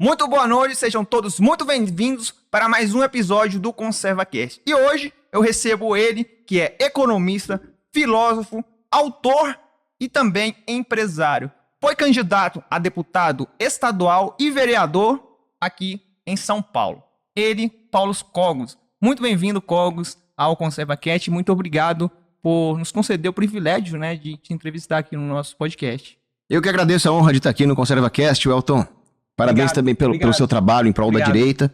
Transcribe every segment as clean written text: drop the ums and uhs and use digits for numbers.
Muito boa noite, sejam todos muito bem-vindos para mais um episódio do ConservaCast. E hoje eu recebo ele, que é economista, filósofo, autor e também empresário. Foi candidato a deputado estadual e vereador aqui em São Paulo. Ele, Paulo Cogos. Muito bem-vindo, Cogos, ao ConservaCast. Muito obrigado por nos conceder o privilégio, de te entrevistar aqui no nosso podcast. Eu que agradeço a honra de estar aqui no ConservaCast, Welton. Parabéns também pelo seu trabalho em prol da direita.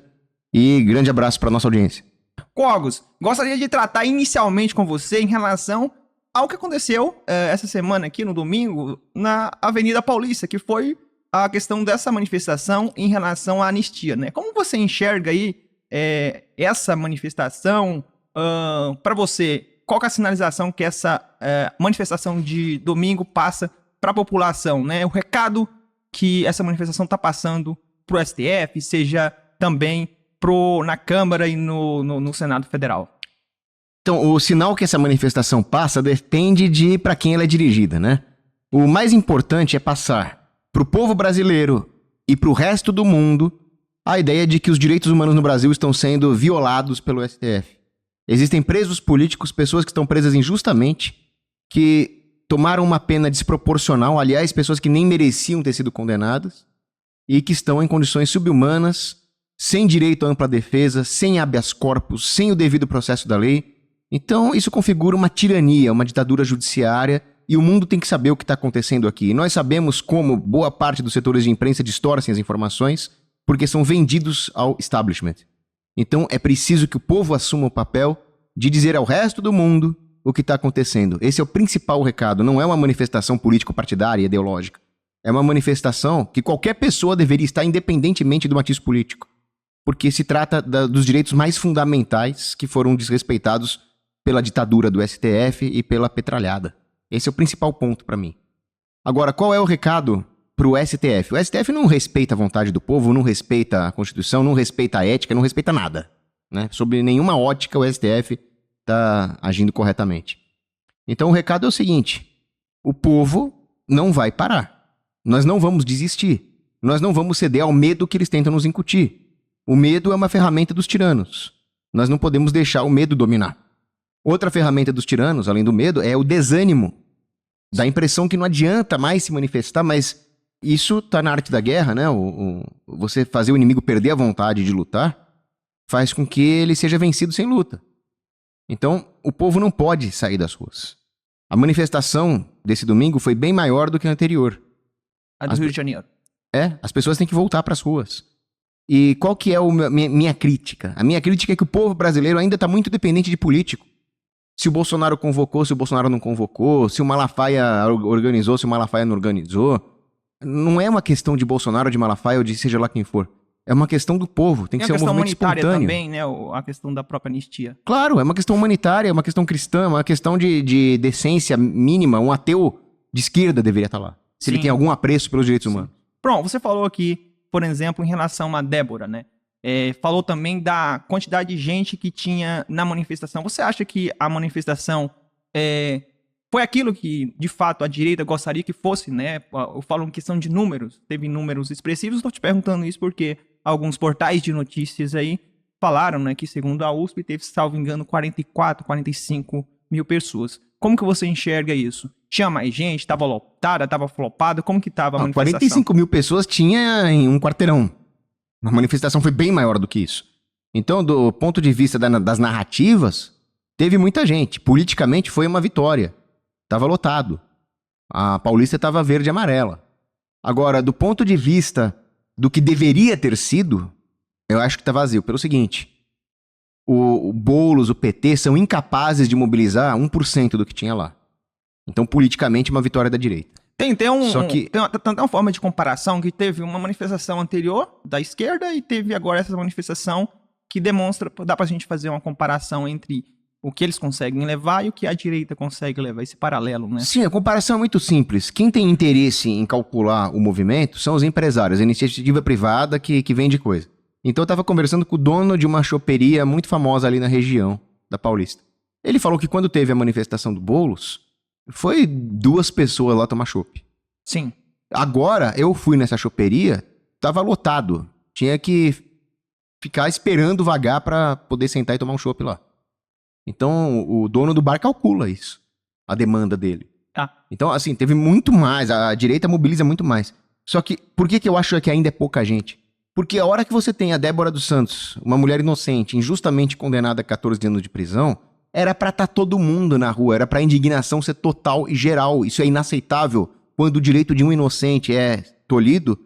E grande abraço para a nossa audiência. Cogos, gostaria de tratar inicialmente com você em relação ao que aconteceu essa semana aqui no domingo na Avenida Paulista, que foi a questão dessa manifestação em relação à anistia, né? Como você enxerga aí essa manifestação? Para você, qual que é a sinalização que essa manifestação de domingo passa para a população, né? O recado que essa manifestação está passando para o STF, seja também na Câmara e no Senado Federal. Então, o sinal que essa manifestação passa depende de para quem ela é dirigida, né? O mais importante é passar para o povo brasileiro e para o resto do mundo a ideia de que os direitos humanos no Brasil estão sendo violados pelo STF. Existem presos políticos, pessoas que estão presas injustamente, que tomaram uma pena desproporcional, aliás, pessoas que nem mereciam ter sido condenadas, e que estão em condições subhumanas, sem direito à ampla defesa, sem habeas corpus, sem o devido processo da lei. Então, isso configura uma tirania, uma ditadura judiciária, e o mundo tem que saber o que está acontecendo aqui. E nós sabemos como boa parte dos setores de imprensa distorcem as informações, porque são vendidos ao establishment. Então, é preciso que o povo assuma o papel de dizer ao resto do mundo o que está acontecendo. Esse é o principal recado, não é uma manifestação político-partidária e ideológica. É uma manifestação que qualquer pessoa deveria estar independentemente do matiz político, porque se trata dos direitos mais fundamentais que foram desrespeitados pela ditadura do STF e pela petralhada. Esse é o principal ponto para mim. Agora, qual é o recado para o STF? O STF não respeita a vontade do povo, não respeita a Constituição, não respeita a ética, não respeita nada, né? Sob nenhuma ótica o STF está agindo corretamente. Então o recado é o seguinte: o povo não vai parar. Nós não vamos desistir. Nós não vamos ceder ao medo que eles tentam nos incutir. O medo é uma ferramenta dos tiranos. Nós não podemos deixar o medo dominar. Outra ferramenta dos tiranos, além do medo, é o desânimo. Dá a impressão que não adianta mais se manifestar, mas isso está na arte da guerra, né? Você fazer o inimigo perder a vontade de lutar faz com que ele seja vencido sem luta. Então, o povo não pode sair das ruas. A manifestação desse domingo foi bem maior do que a anterior. A do Rio de Janeiro. As pessoas têm que voltar para as ruas. E qual que é a minha crítica? A minha crítica é que o povo brasileiro ainda está muito dependente de político. Se o Bolsonaro convocou, se o Bolsonaro não convocou, se o Malafaia organizou, se o Malafaia não organizou. Não é uma questão de Bolsonaro, de Malafaia ou de seja lá quem for. É uma questão do povo, tem que ser um movimento espontâneo. Tem a questão humanitária também, né? A questão da própria anistia. Claro, é uma questão humanitária, é uma questão cristã, é uma questão de decência mínima. Um ateu de esquerda deveria estar lá, se ele tem algum apreço pelos direitos humanos. Pronto, você falou aqui, por exemplo, em relação a Débora, né? Falou também da quantidade de gente que tinha na manifestação. Você acha que a manifestação foi aquilo que, de fato, a direita gostaria que fosse, né? Eu falo em questão de números, teve números expressivos. Estou te perguntando isso porque alguns portais de notícias aí falaram, né, que segundo a USP teve, salvo engano, 44, 45 mil pessoas. Como que você enxerga isso? Tinha mais gente? Estava lotada? Estava flopada? Como que estava a manifestação? 45 mil pessoas tinha em um quarteirão. A manifestação foi bem maior do que isso. Então, do ponto de vista das narrativas, teve muita gente. Politicamente foi uma vitória. Estava lotado. A Paulista estava verde e amarela. Agora, do ponto de vista do que deveria ter sido, eu acho que está vazio. Pelo seguinte, o Boulos, o PT, são incapazes de mobilizar 1% do que tinha lá. Então, politicamente, uma vitória da direita. Tem uma forma de comparação que teve uma manifestação anterior da esquerda e teve agora essa manifestação que demonstra, dá pra gente fazer uma comparação entre o que eles conseguem levar e o que a direita consegue levar, esse paralelo, né? Sim, a comparação é muito simples. Quem tem interesse em calcular o movimento são os empresários, a iniciativa privada que vende coisa. Então eu estava conversando com o dono de uma choperia muito famosa ali na região da Paulista. Ele falou que quando teve a manifestação do Boulos, foi 2 pessoas lá tomar chopp. Sim. Agora, eu fui nessa choperia, tava lotado. Tinha que ficar esperando vagar pra poder sentar e tomar um chopp lá. Então, o dono do bar calcula isso, a demanda dele. Ah, Então, assim, teve muito mais, a direita mobiliza muito mais. Só que, por que eu acho que ainda é pouca gente? Porque a hora que você tem a Débora dos Santos, uma mulher inocente, injustamente condenada a 14 anos de prisão, era pra estar todo mundo na rua, era pra indignação ser total e geral. Isso é inaceitável. Quando o direito de um inocente é tolhido,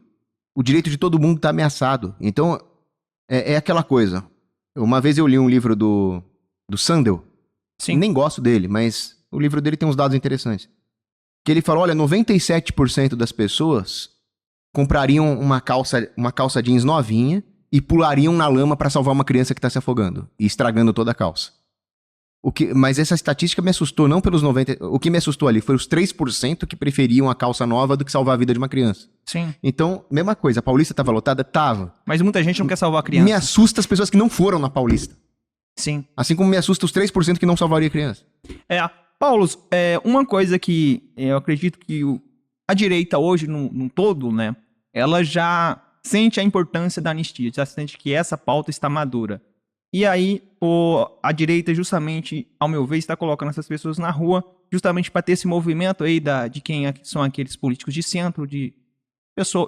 o direito de todo mundo tá ameaçado. Então, é aquela coisa. Uma vez eu li um livro do Sandel, sim. nem gosto dele, mas o livro dele tem uns dados interessantes. Que ele falou, olha, 97% das pessoas comprariam uma calça jeans novinha e pulariam na lama pra salvar uma criança que tá se afogando e estragando toda a calça. Mas essa estatística me assustou, não pelos 90%. O que me assustou ali foi os 3% que preferiam a calça nova do que salvar a vida de uma criança. Sim. Então, mesma coisa, a Paulista tava lotada? Tava. Mas muita gente não quer salvar a criança. Me assusta as pessoas que não foram na Paulista. Sim. Assim como me assusta os 3% que não salvaria a criança. Paulo, uma coisa que eu acredito que a direita hoje, num todo, né, ela já sente a importância da anistia, já sente que essa pauta está madura. E aí, a direita, justamente, ao meu ver, está colocando essas pessoas na rua, justamente para ter esse movimento aí de quem são aqueles políticos de centro, de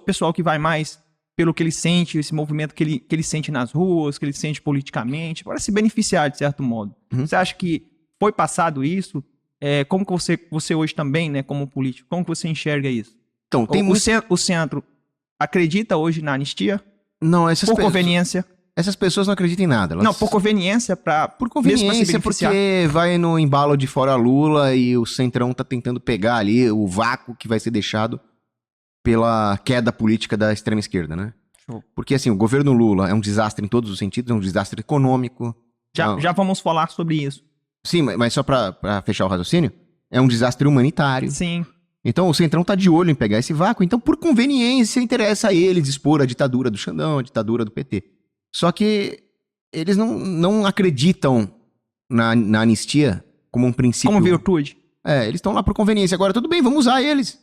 pessoal que vai mais pelo que ele sente, esse movimento que ele sente nas ruas, que ele sente politicamente, para se beneficiar, de certo modo. Uhum. Você acha que foi passado isso? Como que você hoje também, né, como político, como que você enxerga isso? Então, tem O centro acredita hoje na anistia? Não, essas Por conveniência? Essas pessoas não acreditam em nada. Não, por conveniência, Por conveniência, porque vai no embalo de fora Lula e o Centrão tá tentando pegar ali o vácuo que vai ser deixado pela queda política da extrema esquerda, né? Show. Porque, assim, o governo Lula é um desastre em todos os sentidos, é um desastre econômico. Já vamos falar sobre isso. Sim, mas só pra fechar o raciocínio, é um desastre humanitário. Sim. Então o Centrão tá de olho em pegar esse vácuo, então por conveniência interessa a eles expor a ditadura do Xandão, a ditadura do PT. Só que eles não acreditam na anistia como um princípio... Como virtude. Eles estão lá por conveniência. Agora, tudo bem, vamos usar eles.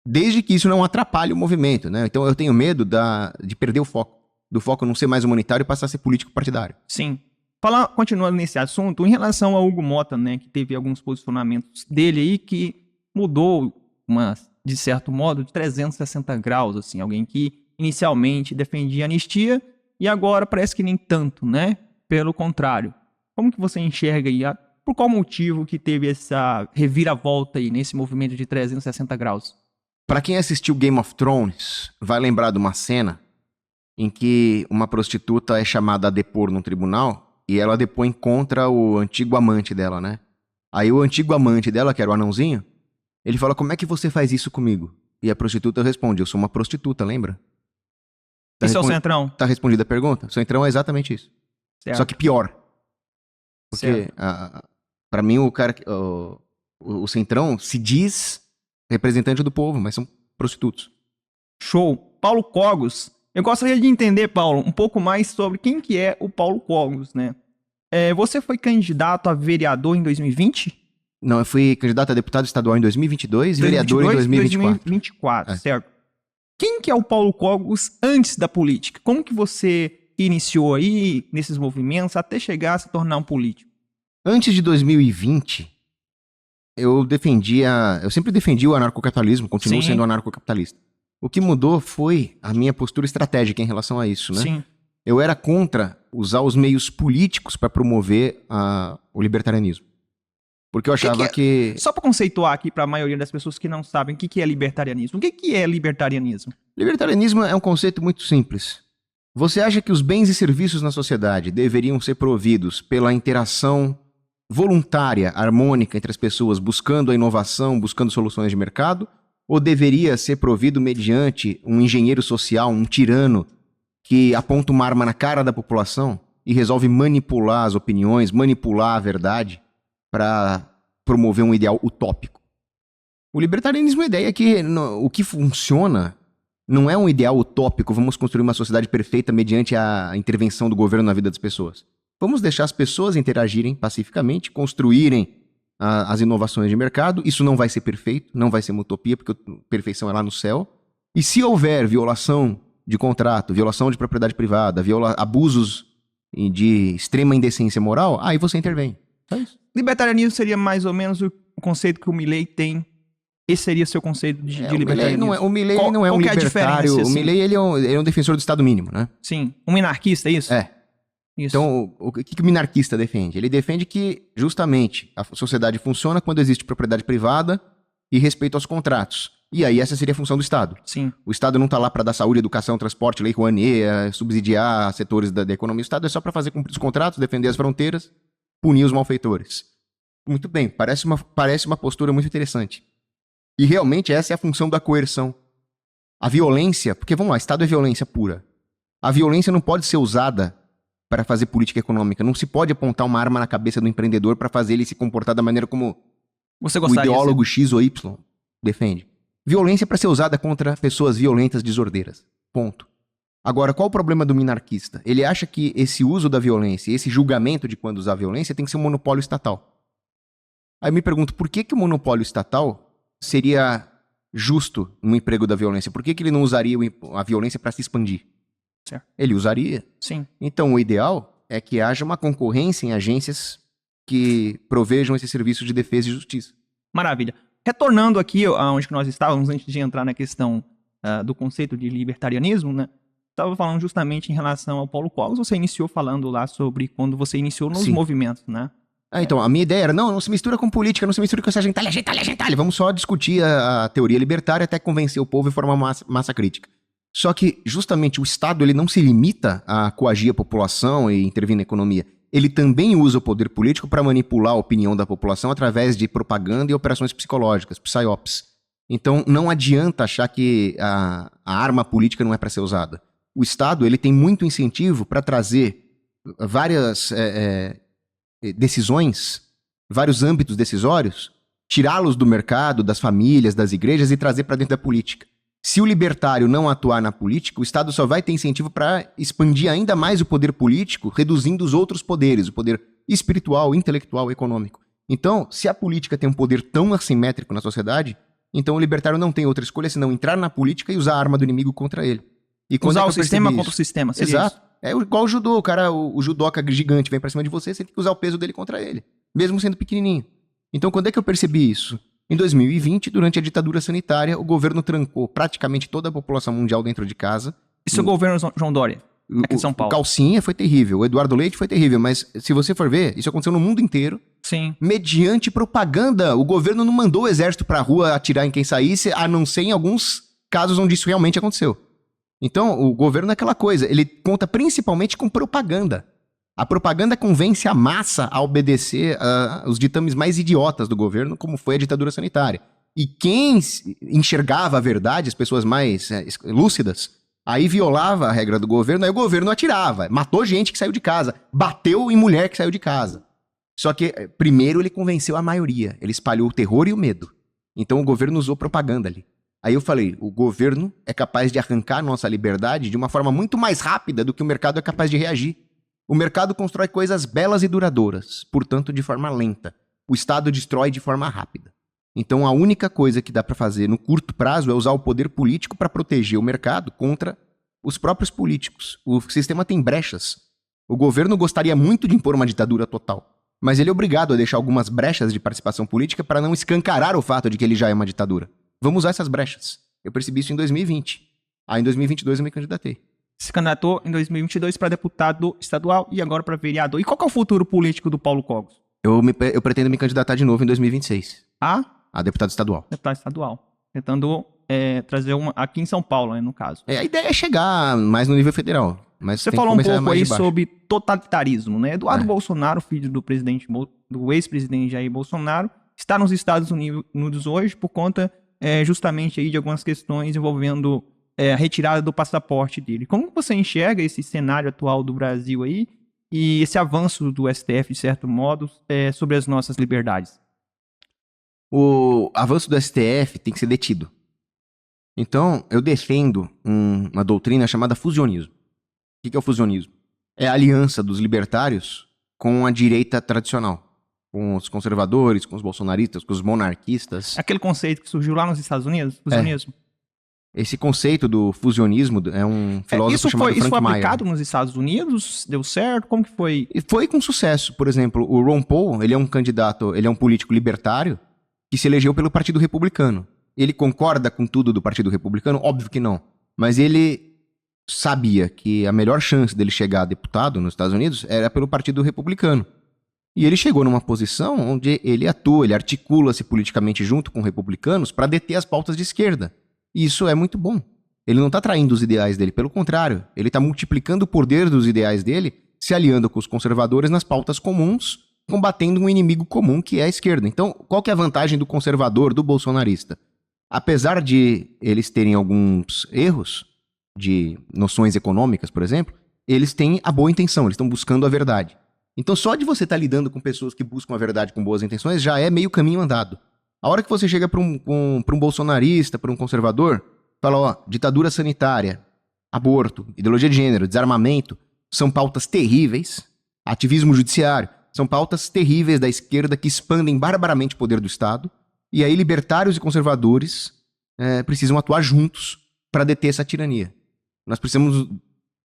Desde que isso não atrapalhe o movimento, né? Então eu tenho medo de perder o foco. Do foco não ser mais humanitário e passar a ser político partidário. Sim. Continuando nesse assunto, em relação ao Hugo Mota, né, que teve alguns posicionamentos dele aí que mudou, de certo modo, de 360 graus, assim, alguém que inicialmente defendia anistia e agora parece que nem tanto, né? Pelo contrário. Como que você enxerga aí? Por qual motivo que teve essa reviravolta aí nesse movimento de 360 graus? Pra quem assistiu Game of Thrones, vai lembrar de uma cena em que uma prostituta é chamada a depor num tribunal e ela depõe contra o antigo amante dela, né? Aí o antigo amante dela, que era o anãozinho, ele fala, como é que você faz isso comigo? E a prostituta responde, eu sou uma prostituta, lembra? Esse é o Centrão? Tá respondida a pergunta? O Centrão é exatamente isso. Certo. Só que pior. Porque, pra mim, o Centrão se diz representante do povo, mas são prostitutos. Show. Paulo Cogos. Eu gostaria de entender, Paulo, um pouco mais sobre quem que é o Paulo Cogos, né? Você foi candidato a vereador em 2020? Não, eu fui candidato a deputado estadual em 2022 e vereador em 2024. 2024, certo. Quem que é o Paulo Cogos antes da política? Como que você iniciou aí nesses movimentos até chegar a se tornar um político? Antes de 2020, eu sempre defendi o anarcocapitalismo, continuo Sim. sendo anarcocapitalista. O que mudou foi a minha postura estratégica em relação a isso, né? Sim. Eu era contra usar os meios políticos para promover o libertarianismo. Porque eu achava que... Só para conceituar aqui para a maioria das pessoas que não sabem o que é libertarianismo. O que é libertarianismo? Libertarianismo é um conceito muito simples. Você acha que os bens e serviços na sociedade deveriam ser providos pela interação voluntária, harmônica entre as pessoas, buscando a inovação, buscando soluções de mercado? Ou deveria ser provido mediante um engenheiro social, um tirano, que aponta uma arma na cara da população e resolve manipular as opiniões, manipular a verdade para promover um ideal utópico? O libertarianismo é a ideia que o que funciona não é um ideal utópico, vamos construir uma sociedade perfeita mediante a intervenção do governo na vida das pessoas. Vamos deixar as pessoas interagirem pacificamente, construírem as inovações de mercado. Isso não vai ser perfeito, não vai ser uma utopia, porque a perfeição é lá no céu. E se houver violação de contrato, violação de propriedade privada, abusos de extrema indecência moral, aí você intervém. Só isso. Libertarianismo seria mais ou menos o conceito que o Milei tem. Esse seria seu conceito de libertarianismo. O Milei não é um libertário. Assim? O Milei ele é um defensor do Estado mínimo, né? Sim. Um minarquista, é isso? É. Isso. Então, o que o minarquista defende? Ele defende que, justamente, a sociedade funciona quando existe propriedade privada e respeito aos contratos. E aí essa seria a função do Estado. Sim. O Estado não está lá para dar saúde, educação, transporte, lei Rouanet, subsidiar setores da economia. O Estado é só para fazer cumprir os contratos, defender as fronteiras, punir os malfeitores. Muito bem, parece uma postura muito interessante. E realmente essa é a função da coerção. A violência, porque vamos lá, Estado é violência pura. A violência não pode ser usada para fazer política econômica. Não se pode apontar uma arma na cabeça do empreendedor para fazer ele se comportar da maneira como o ideólogo X ou Y defende. Violência é para ser usada contra pessoas violentas, desordeiras. Ponto. Agora, qual o problema do minarquista? Ele acha que esse uso da violência, esse julgamento de quando usar violência tem que ser um monopólio estatal. Aí eu me pergunto, por que o monopólio estatal seria justo no emprego da violência? Por que ele não usaria a violência para se expandir? Certo. Ele usaria. Sim. Então, o ideal é que haja uma concorrência em agências que provejam esse serviço de defesa e justiça. Maravilha. Retornando aqui aonde nós estávamos, antes de entrar na questão do conceito de libertarianismo, né? Estava falando justamente em relação ao Paulo Cogos. Você iniciou falando lá sobre quando você iniciou nos movimentos, né? Então, a minha ideia era, não se mistura com política, não se mistura com essa gentalha. Vamos só discutir a teoria libertária até convencer o povo e formar uma massa crítica. Só que, justamente, o Estado ele não se limita a coagir a população e intervir na economia. Ele também usa o poder político para manipular a opinião da população através de propaganda e operações psicológicas, psyops. Então, não adianta achar que a arma política não é para ser usada. O Estado ele tem muito incentivo para trazer várias decisões, vários âmbitos decisórios, tirá-los do mercado, das famílias, das igrejas e trazer para dentro da política. Se o libertário não atuar na política, o Estado só vai ter incentivo para expandir ainda mais o poder político, reduzindo os outros poderes, o poder espiritual, intelectual, econômico. Então, se a política tem um poder tão assimétrico na sociedade, então o libertário não tem outra escolha senão entrar na política e usar a arma do inimigo contra ele. E usar o sistema contra o sistema. Exato. É igual o judô, o judoca gigante vem pra cima de você tem que usar o peso dele contra ele, mesmo sendo pequenininho. Então, quando é que eu percebi isso? Em 2020, durante a ditadura sanitária, o governo trancou praticamente toda a população mundial dentro de casa. Isso é o governo João Dória, aqui em São Paulo. O Calcinha foi terrível, o Eduardo Leite foi terrível, mas se você for ver, isso aconteceu no mundo inteiro. Sim. Mediante propaganda. O governo não mandou o exército pra rua atirar em quem saísse, a não ser em alguns casos onde isso realmente aconteceu. Então, o governo é aquela coisa, ele conta principalmente com propaganda. A propaganda convence a massa a obedecer os ditames mais idiotas do governo, como foi a ditadura sanitária. E quem enxergava a verdade, as pessoas mais lúcidas, aí violava a regra do governo, aí o governo atirava, matou gente que saiu de casa, bateu em mulher que saiu de casa. Só que, primeiro, ele convenceu a maioria, ele espalhou o terror e o medo. Então o governo usou propaganda ali. Aí eu falei, o governo é capaz de arrancar a nossa liberdade de uma forma muito mais rápida do que o mercado é capaz de reagir. O mercado constrói coisas belas e duradouras, portanto de forma lenta. O Estado destrói de forma rápida. Então a única coisa que dá para fazer no curto prazo é usar o poder político para proteger o mercado contra os próprios políticos. O sistema tem brechas. O governo gostaria muito de impor uma ditadura total, mas ele é obrigado a deixar algumas brechas de participação política para não escancarar o fato de que ele já é uma ditadura. Vamos usar essas brechas. Eu percebi isso em 2020. Aí em 2022 eu me candidatei. Se candidatou em 2022 para deputado estadual e agora para vereador. E qual que é o futuro político do Paulo Cogos? Eu pretendo me candidatar de novo em 2026. A deputado estadual. Deputado estadual. Tentando trazer uma aqui em São Paulo, né, no caso. A ideia é chegar mais no nível federal. Mas você falou um pouco aí sobre totalitarismo, né? Eduardo Bolsonaro, filho do ex-presidente Jair Bolsonaro, está nos Estados Unidos hoje por conta justamente aí de algumas questões envolvendo a retirada do passaporte dele. Como você enxerga esse cenário atual do Brasil aí e esse avanço do STF, de certo modo, sobre as nossas liberdades? O avanço do STF tem que ser detido. Então, eu defendo uma doutrina chamada fusionismo. O que é o fusionismo? É a aliança dos libertários com a direita tradicional. Com os conservadores, com os bolsonaristas, com os monarquistas. Aquele conceito que surgiu lá nos Estados Unidos, fusionismo? Esse conceito do fusionismo é um filósofo chamado Frank Isso foi Meyer. aplicado nos Estados Unidos? Deu certo? Como que foi? E foi com sucesso. Por exemplo, o Ron Paul, ele é um candidato, ele é um político libertário que se elegeu pelo Partido Republicano. Ele concorda com tudo do Partido Republicano? Óbvio que não. Mas ele sabia que a melhor chance dele chegar a deputado nos Estados Unidos era pelo Partido Republicano. E ele chegou numa posição onde ele atua, ele articula-se politicamente junto com republicanos para deter as pautas de esquerda. E isso é muito bom. Ele não está traindo os ideais dele, pelo contrário, ele está multiplicando o poder dos ideais dele, se aliando com os conservadores nas pautas comuns, combatendo um inimigo comum que é a esquerda. Então, qual que é a vantagem do conservador, do bolsonarista? Apesar de eles terem alguns erros de noções econômicas, por exemplo, eles têm a boa intenção, eles estão buscando a verdade. Então, só de você estar lidando com pessoas que buscam a verdade com boas intenções, já é meio caminho andado. A hora que você chega para um bolsonarista, para um conservador, fala, ó, ditadura sanitária, aborto, ideologia de gênero, desarmamento, são pautas terríveis, ativismo judiciário, são pautas terríveis da esquerda que expandem barbaramente o poder do Estado, e aí libertários e conservadores precisam atuar juntos para deter essa tirania. Nós precisamos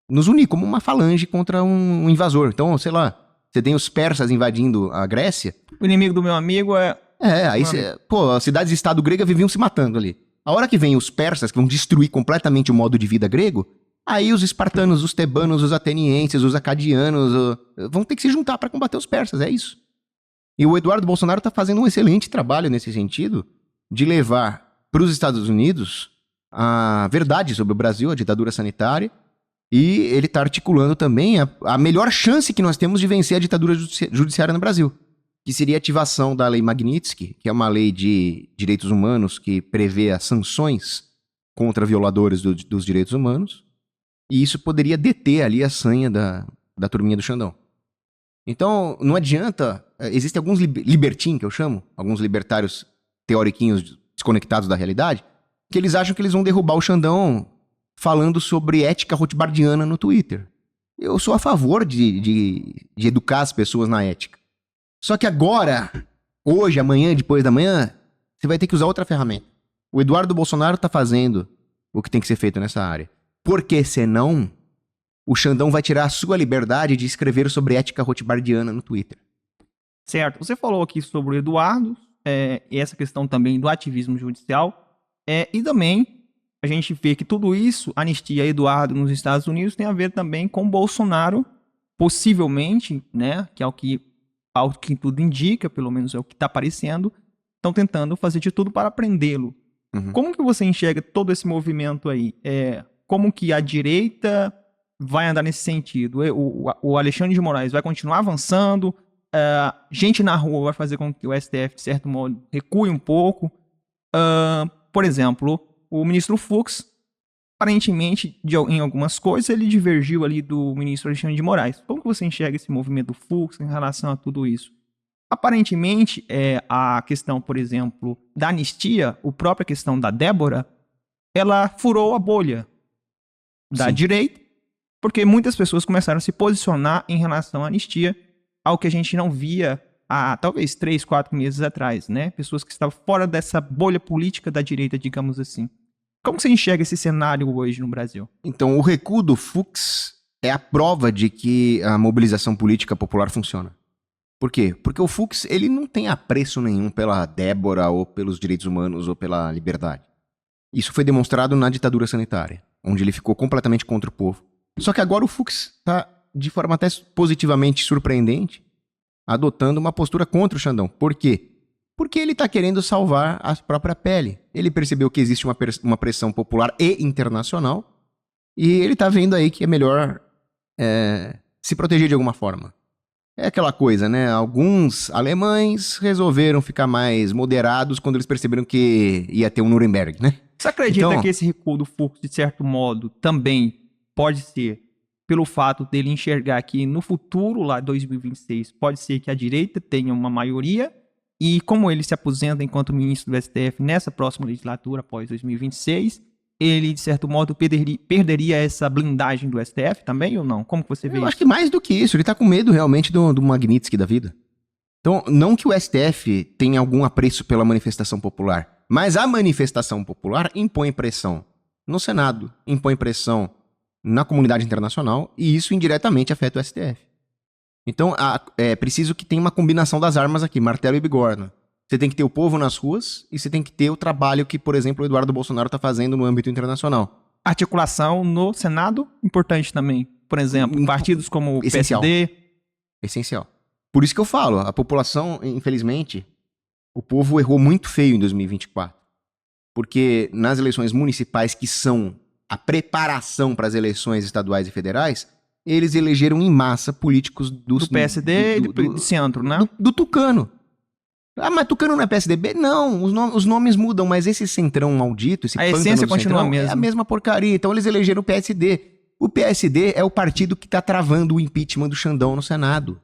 nos unir como uma falange contra um invasor. Então, sei lá, você tem os persas invadindo a Grécia. O inimigo do meu amigo é... Aí as cidades de Estado grega viviam se matando ali. A hora que vem os persas, que vão destruir completamente o modo de vida grego, aí os espartanos, os tebanos, os atenienses, os acadianos vão ter que se juntar para combater os persas, é isso. E o Eduardo Bolsonaro está fazendo um excelente trabalho nesse sentido de levar para os Estados Unidos a verdade sobre o Brasil, a ditadura sanitária, e ele está articulando também a melhor chance que nós temos de vencer a ditadura judiciária no Brasil, que seria a ativação da Lei Magnitsky, que é uma lei de direitos humanos que prevê as sanções contra violadores dos direitos humanos, e isso poderia deter ali a sanha da turminha do Xandão. Então, não adianta... Existem alguns libertins, que eu chamo, alguns libertários teoriquinhos desconectados da realidade, que eles acham que eles vão derrubar o Xandão falando sobre ética rothbardiana no Twitter. Eu sou a favor de educar as pessoas na ética. Só que agora, hoje, amanhã, depois da manhã, você vai ter que usar outra ferramenta. O Eduardo Bolsonaro está fazendo o que tem que ser feito nessa área. Porque senão, o Xandão vai tirar a sua liberdade de escrever sobre ética rothbardiana no Twitter. Certo. Você falou aqui sobre o Eduardo, e essa questão também do ativismo judicial, e também a gente vê que tudo isso, anistia Eduardo nos Estados Unidos, tem a ver também com Bolsonaro, possivelmente, né, que é o que tudo indica, pelo menos é o que está aparecendo, estão tentando fazer de tudo para prendê-lo. Uhum. Como que você enxerga todo esse movimento aí? Como que a direita vai andar nesse sentido? O Alexandre de Moraes vai continuar avançando? Gente na rua vai fazer com que o STF, de certo modo, recue um pouco? Por exemplo, o ministro Fux, aparentemente, em algumas coisas, ele divergiu ali do ministro Alexandre de Moraes. Como que você enxerga esse movimento do Fux em relação a tudo isso? Aparentemente, a questão, por exemplo, da anistia, a própria questão da Débora, ela furou a bolha da direita, porque muitas pessoas começaram a se posicionar em relação à anistia, algo que a gente não via há talvez 3, 4 meses atrás, né? Pessoas que estavam fora dessa bolha política da direita, digamos assim. Como você enxerga esse cenário hoje no Brasil? Então, o recuo do Fux é a prova de que a mobilização política popular funciona. Por quê? Porque o Fux, ele não tem apreço nenhum pela Débora, ou pelos direitos humanos, ou pela liberdade. Isso foi demonstrado na ditadura sanitária, onde ele ficou completamente contra o povo. Só que agora o Fux está, de forma até positivamente surpreendente, adotando uma postura contra o Xandão. Por quê? Porque ele está querendo salvar a própria pele. Ele percebeu que existe uma pressão popular e internacional, e ele está vendo aí que é melhor se proteger de alguma forma. É aquela coisa, né? Alguns alemães resolveram ficar mais moderados quando eles perceberam que ia ter um Nuremberg, né? Você acredita que esse recuo do Fux, de certo modo, também pode ser pelo fato dele enxergar que no futuro, lá 2026, pode ser que a direita tenha uma maioria e como ele se aposenta enquanto ministro do STF nessa próxima legislatura, após 2026, ele, de certo modo, perderia essa blindagem do STF também ou não? Como que você vê isso? Eu acho que mais do que isso, ele tá com medo realmente do Magnitsky da vida. Então, não que o STF tenha algum apreço pela manifestação popular, mas a manifestação popular impõe pressão no Senado impõe pressão na comunidade internacional e isso indiretamente afeta o STF. Então, é preciso que tenha uma combinação das armas aqui, martelo e bigorna. Você tem que ter o povo nas ruas e você tem que ter o trabalho que, por exemplo, o Eduardo Bolsonaro está fazendo no âmbito internacional. Articulação no Senado, importante também. Por exemplo, partidos como o Essencial. PSD. Essencial. Por isso que eu falo, a população, infelizmente, o povo errou muito feio em 2024. Porque nas eleições municipais, que são a preparação para as eleições estaduais e federais, eles elegeram em massa políticos Do PSD e do centro, né? Do Tucano. Ah, mas Tucano não é PSDB? Não, os nomes mudam, mas esse centrão maldito, esse a essência continua a centrão, mesma. é a mesma porcaria. Então eles elegeram o PSD. O PSD é o partido que está travando o impeachment do Xandão no Senado.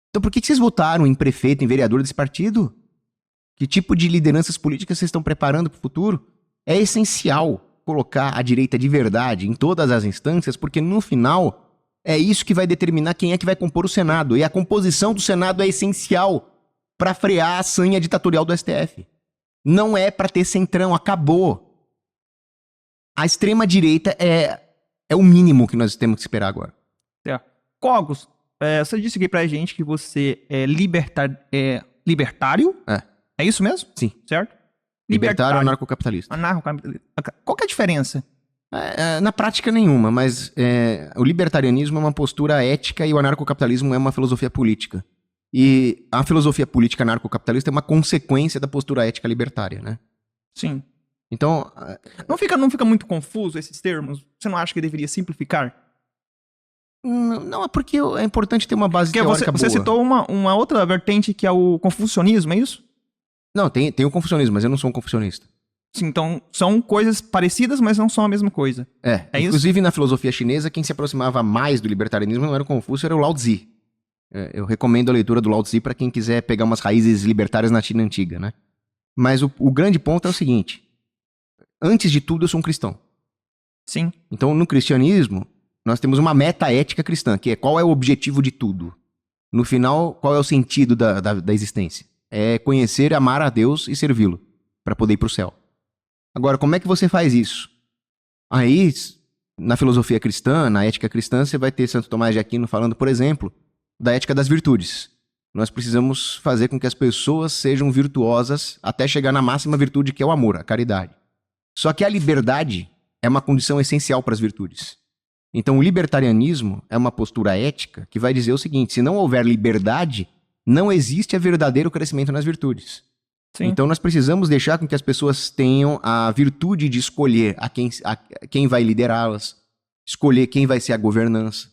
Então por que vocês votaram em prefeito, em vereador desse partido? Que tipo de lideranças políticas vocês estão preparando para o futuro? É essencial colocar a direita de verdade em todas as instâncias, porque no final é isso que vai determinar quem é que vai compor o Senado. E a composição do Senado é essencial para frear a sanha ditatorial do STF. Não é para ter centrão, acabou. A extrema-direita é o mínimo que nós temos que esperar agora. Cogos, você disse aqui pra gente que você é libertário? É isso mesmo? Sim. Certo? Libertário anarcocapitalista. Qual que é a diferença? Na prática nenhuma, mas o libertarianismo é uma postura ética e o anarcocapitalismo é uma filosofia política. E a filosofia política anarcocapitalista é uma consequência da postura ética libertária, né? Sim. Então... Não fica muito confuso esses termos? Você não acha que deveria simplificar? Não, é porque é importante ter uma base teórica boa. Você citou uma outra vertente que é o confucionismo, é isso? Não, tem o confucionismo, mas eu não sou um confucionista. Sim, então são coisas parecidas, mas não são a mesma coisa. Inclusive isso? Na filosofia chinesa, quem se aproximava mais do libertarianismo não era o Confúcio, era o Lao Tzu. Eu recomendo a leitura do Lao Tzu para quem quiser pegar umas raízes libertárias na China antiga, né? Mas o grande ponto é o seguinte. Antes de tudo, eu sou um cristão. Sim. Então, no cristianismo, nós temos uma meta-ética cristã, que é qual é o objetivo de tudo. No final, qual é o sentido da existência? É conhecer, amar a Deus e servi-lo, para poder ir para o céu. Agora, como é que você faz isso? Aí, na filosofia cristã, na ética cristã, você vai ter Santo Tomás de Aquino falando, por exemplo, da ética das virtudes. Nós precisamos fazer com que as pessoas sejam virtuosas até chegar na máxima virtude, que é o amor, a caridade. Só que a liberdade é uma condição essencial para as virtudes. Então, o libertarianismo é uma postura ética que vai dizer o seguinte: se não houver liberdade, não existe verdadeiro crescimento nas virtudes. Sim. Então, nós precisamos deixar com que as pessoas tenham a virtude de escolher quem vai liderá-las, escolher quem vai ser a governança.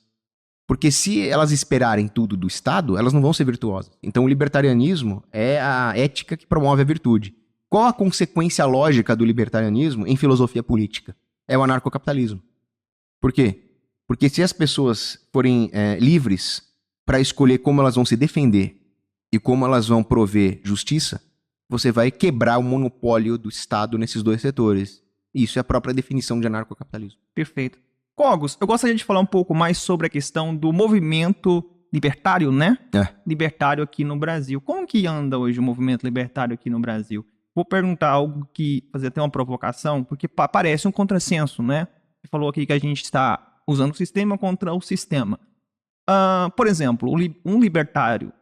Porque se elas esperarem tudo do Estado, elas não vão ser virtuosas. Então, o libertarianismo é a ética que promove a virtude. Qual a consequência lógica do libertarianismo em filosofia política? É o anarcocapitalismo. Por quê? Porque se as pessoas forem livres para escolher como elas vão se defender e como elas vão prover justiça, você vai quebrar o monopólio do Estado nesses dois setores. Isso é a própria definição de anarcocapitalismo. Perfeito. Cogos, eu gostaria de falar um pouco mais sobre a questão do movimento libertário, né? Libertário aqui no Brasil. Como que anda hoje o movimento libertário aqui no Brasil? Vou perguntar algo que fazer até uma provocação, porque parece um contrassenso, né? Você falou aqui que a gente está usando o sistema contra o sistema. Por exemplo, um libertário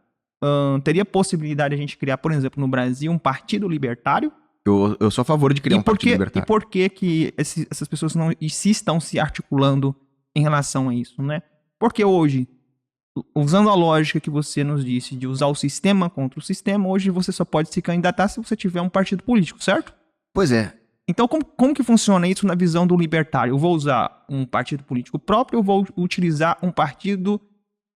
teria possibilidade de a gente criar, por exemplo, no Brasil, um partido libertário? Eu sou a favor de criar um partido libertário. E por que essas pessoas não estão se articulando em relação a isso, né? Porque hoje, usando a lógica que você nos disse de usar o sistema contra o sistema, hoje você só pode se candidatar se você tiver um partido político, certo? Pois é. Então, como que funciona isso na visão do libertário? Eu vou usar um partido político próprio, eu vou utilizar um partido,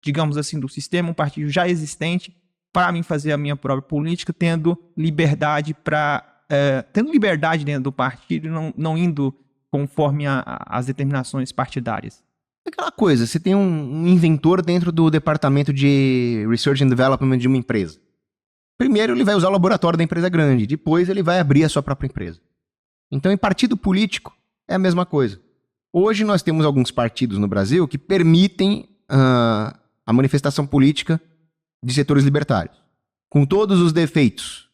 digamos assim, do sistema, um partido já existente, para mim fazer a minha própria política, tendo liberdade dentro do partido e não indo conforme as determinações partidárias. Aquela coisa, você tem um inventor dentro do departamento de Research and Development de uma empresa. Primeiro ele vai usar o laboratório da empresa grande, depois ele vai abrir a sua própria empresa. Então, em partido político, é a mesma coisa. Hoje nós temos alguns partidos no Brasil que permitem a manifestação política de setores libertários. Com todos os defeitos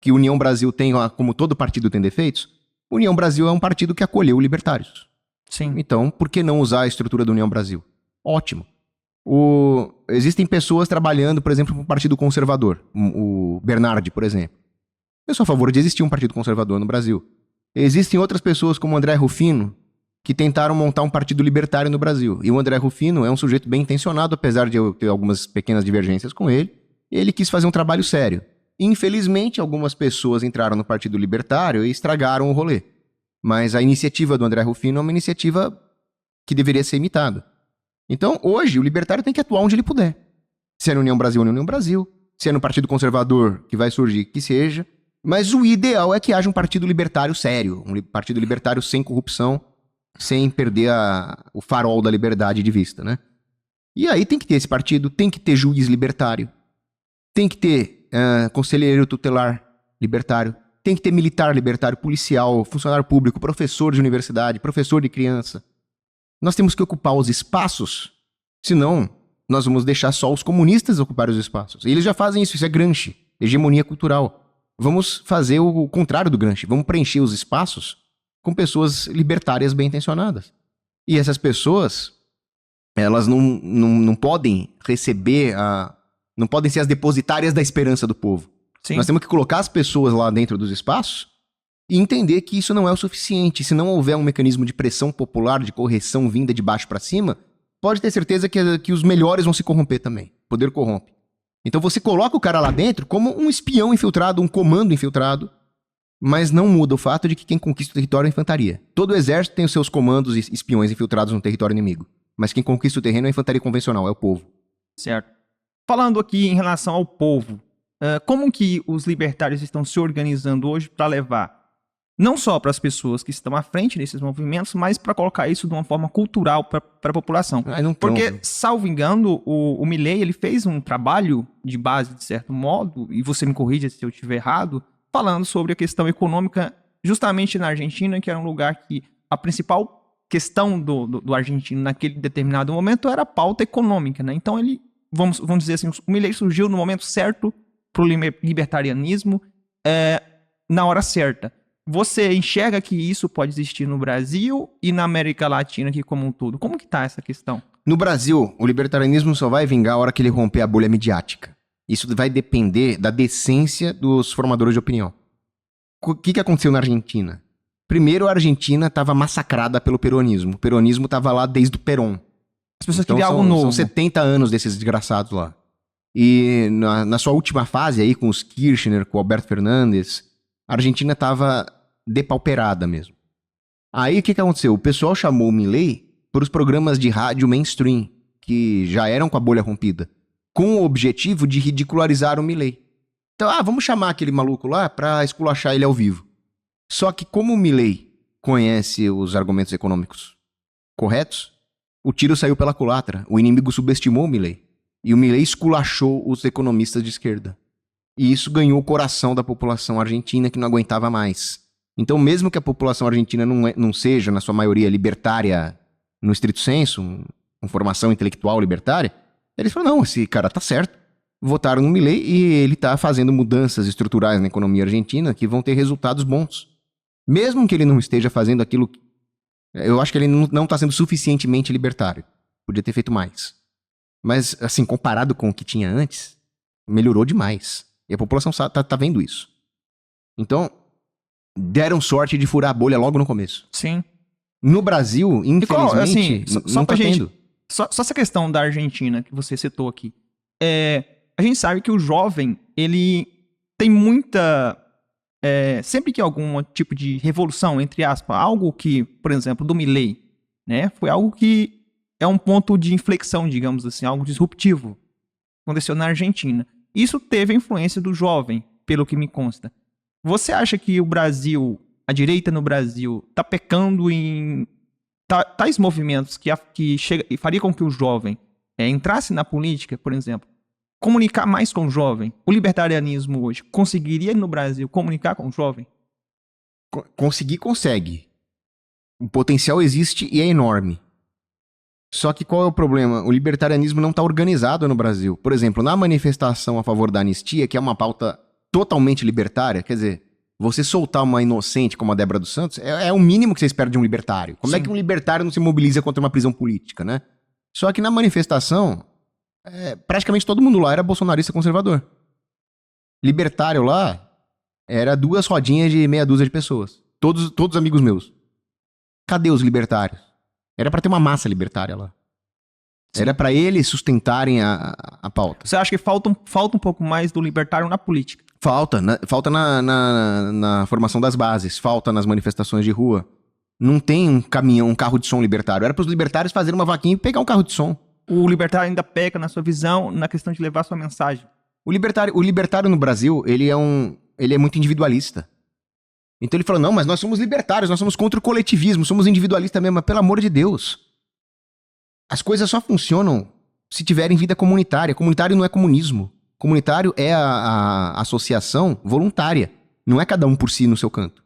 que União Brasil tem, como todo partido tem defeitos, União Brasil é um partido que acolheu libertários. Sim. Então, por que não usar a estrutura da União Brasil? Ótimo. Existem pessoas trabalhando, por exemplo, para o Partido Conservador. O Bernardi, por exemplo. Eu sou a favor de existir um Partido Conservador no Brasil. Existem outras pessoas como o André Rufino, que tentaram montar um partido libertário no Brasil. E o André Rufino é um sujeito bem intencionado, apesar de eu ter algumas pequenas divergências com ele. Ele quis fazer um trabalho sério. Infelizmente, algumas pessoas entraram no Partido Libertário e estragaram o rolê. Mas a iniciativa do André Rufino é uma iniciativa que deveria ser imitada. Então, hoje, o libertário tem que atuar onde ele puder. Se é na União Brasil, na União Brasil. Se é no Partido Conservador que vai surgir, que seja. Mas o ideal é que haja um partido libertário sério. Um partido libertário sem corrupção, sem perder o farol da liberdade de vista, né? E aí tem que ter esse partido, tem que ter juiz libertário, tem que ter conselheiro tutelar libertário, tem que ter militar libertário, policial, funcionário público, professor de universidade, professor de criança. Nós temos que ocupar os espaços, senão nós vamos deixar só os comunistas ocuparem os espaços. E eles já fazem isso é Gramsci, hegemonia cultural. Vamos fazer o contrário do Gramsci, vamos preencher os espaços com pessoas libertárias bem intencionadas. E essas pessoas, elas não podem receber, não podem ser as depositárias da esperança do povo. Sim. Nós temos que colocar as pessoas lá dentro dos espaços e entender que isso não é o suficiente. Se não houver um mecanismo de pressão popular, de correção vinda de baixo para cima, pode ter certeza que os melhores vão se corromper também. O poder corrompe. Então você coloca o cara lá dentro como um espião infiltrado, um comando infiltrado, mas não muda o fato de que quem conquista o território é a infantaria. Todo exército tem os seus comandos e espiões infiltrados no território inimigo. Mas quem conquista o terreno é a infantaria convencional, é o povo. Certo. Falando aqui em relação ao povo, como que os libertários estão se organizando hoje para levar, não só para as pessoas que estão à frente desses movimentos, mas para colocar isso de uma forma cultural para a população? Porque, salvo engano, o Milei, ele fez um trabalho de base, de certo modo, e você me corrija se eu estiver errado, falando sobre a questão econômica justamente na Argentina, que era um lugar que a principal questão do argentino naquele determinado momento era a pauta econômica, né? Então ele, vamos dizer assim, o Milei surgiu no momento certo para o libertarianismo, na hora certa. Você enxerga que isso pode existir no Brasil e na América Latina aqui como um todo? Como que tá essa questão? No Brasil, o libertarianismo só vai vingar a hora que ele romper a bolha midiática. Isso vai depender da decência dos formadores de opinião. O que aconteceu na Argentina? Primeiro, a Argentina estava massacrada pelo peronismo. O peronismo estava lá desde o Perón. As pessoas queriam algo novo. São 70 anos desses desgraçados lá. E na sua última fase aí, com os Kirchner, com o Alberto Fernandes, a Argentina estava depauperada mesmo. Aí o que aconteceu? O pessoal chamou o Milei para os programas de rádio mainstream, que já eram com a bolha rompida, com o objetivo de ridicularizar o Milei. Então, vamos chamar aquele maluco lá para esculachar ele ao vivo. Só que como o Milei conhece os argumentos econômicos corretos, o tiro saiu pela culatra. O inimigo subestimou o Milei. E o Milei esculachou os economistas de esquerda. E isso ganhou o coração da população argentina, que não aguentava mais. Então, mesmo que a população argentina não seja, na sua maioria, libertária no estrito senso, com formação intelectual libertária, eles falaram, não, esse cara tá certo. Votaram no Milei e ele tá fazendo mudanças estruturais na economia argentina que vão ter resultados bons. Mesmo que ele não esteja fazendo aquilo... Eu acho que ele não está sendo suficientemente libertário. Podia ter feito mais. Mas, assim, comparado com o que tinha antes, melhorou demais. E a população tá vendo isso. Então, deram sorte de furar a bolha logo no começo. Sim. No Brasil, infelizmente, não tá tendo. Só essa questão da Argentina que você citou aqui. A gente sabe que o jovem, ele tem muita... sempre que algum tipo de revolução, entre aspas, algo que, por exemplo, do Milei, né, foi algo que é um ponto de inflexão, digamos assim, algo disruptivo. Aconteceu na Argentina. Isso teve a influência do jovem, pelo que me consta. Você acha que o Brasil, a direita no Brasil, está pecando em tais movimentos que faria com que o jovem entrasse na política, por exemplo, comunicar mais com o jovem? O libertarianismo hoje conseguiria no Brasil comunicar com o jovem? Consegue. O potencial existe e é enorme. Só que qual é o problema? O libertarianismo não está organizado no Brasil. Por exemplo, na manifestação a favor da anistia, que é uma pauta totalmente libertária, quer dizer, você soltar uma inocente como a Débora dos Santos é o mínimo que você espera de um libertário. Como é que um libertário não se mobiliza contra uma prisão política, né? Só que na manifestação, praticamente todo mundo lá era bolsonarista conservador. Libertário lá era 2 rodinhas de meia dúzia de pessoas. Todos amigos meus. Cadê os libertários? Era pra ter uma massa libertária lá. Era pra eles sustentarem a pauta. Você acha que falta um pouco mais do libertário na política? Falta na formação das bases, falta nas manifestações de rua. Não tem um caminhão, um carro de som libertário. Era pros libertários fazerem uma vaquinha e pegar um carro de som. O libertário ainda peca, na sua visão, na questão de levar sua mensagem. O libertário no Brasil, ele é muito individualista. Então ele falou, não, mas nós somos libertários, nós somos contra o coletivismo, somos individualistas mesmo, mas pelo amor de Deus. As coisas só funcionam se tiverem vida comunitária. Comunitário não é comunismo. Comunitário é a associação voluntária. Não é cada um por si no seu canto.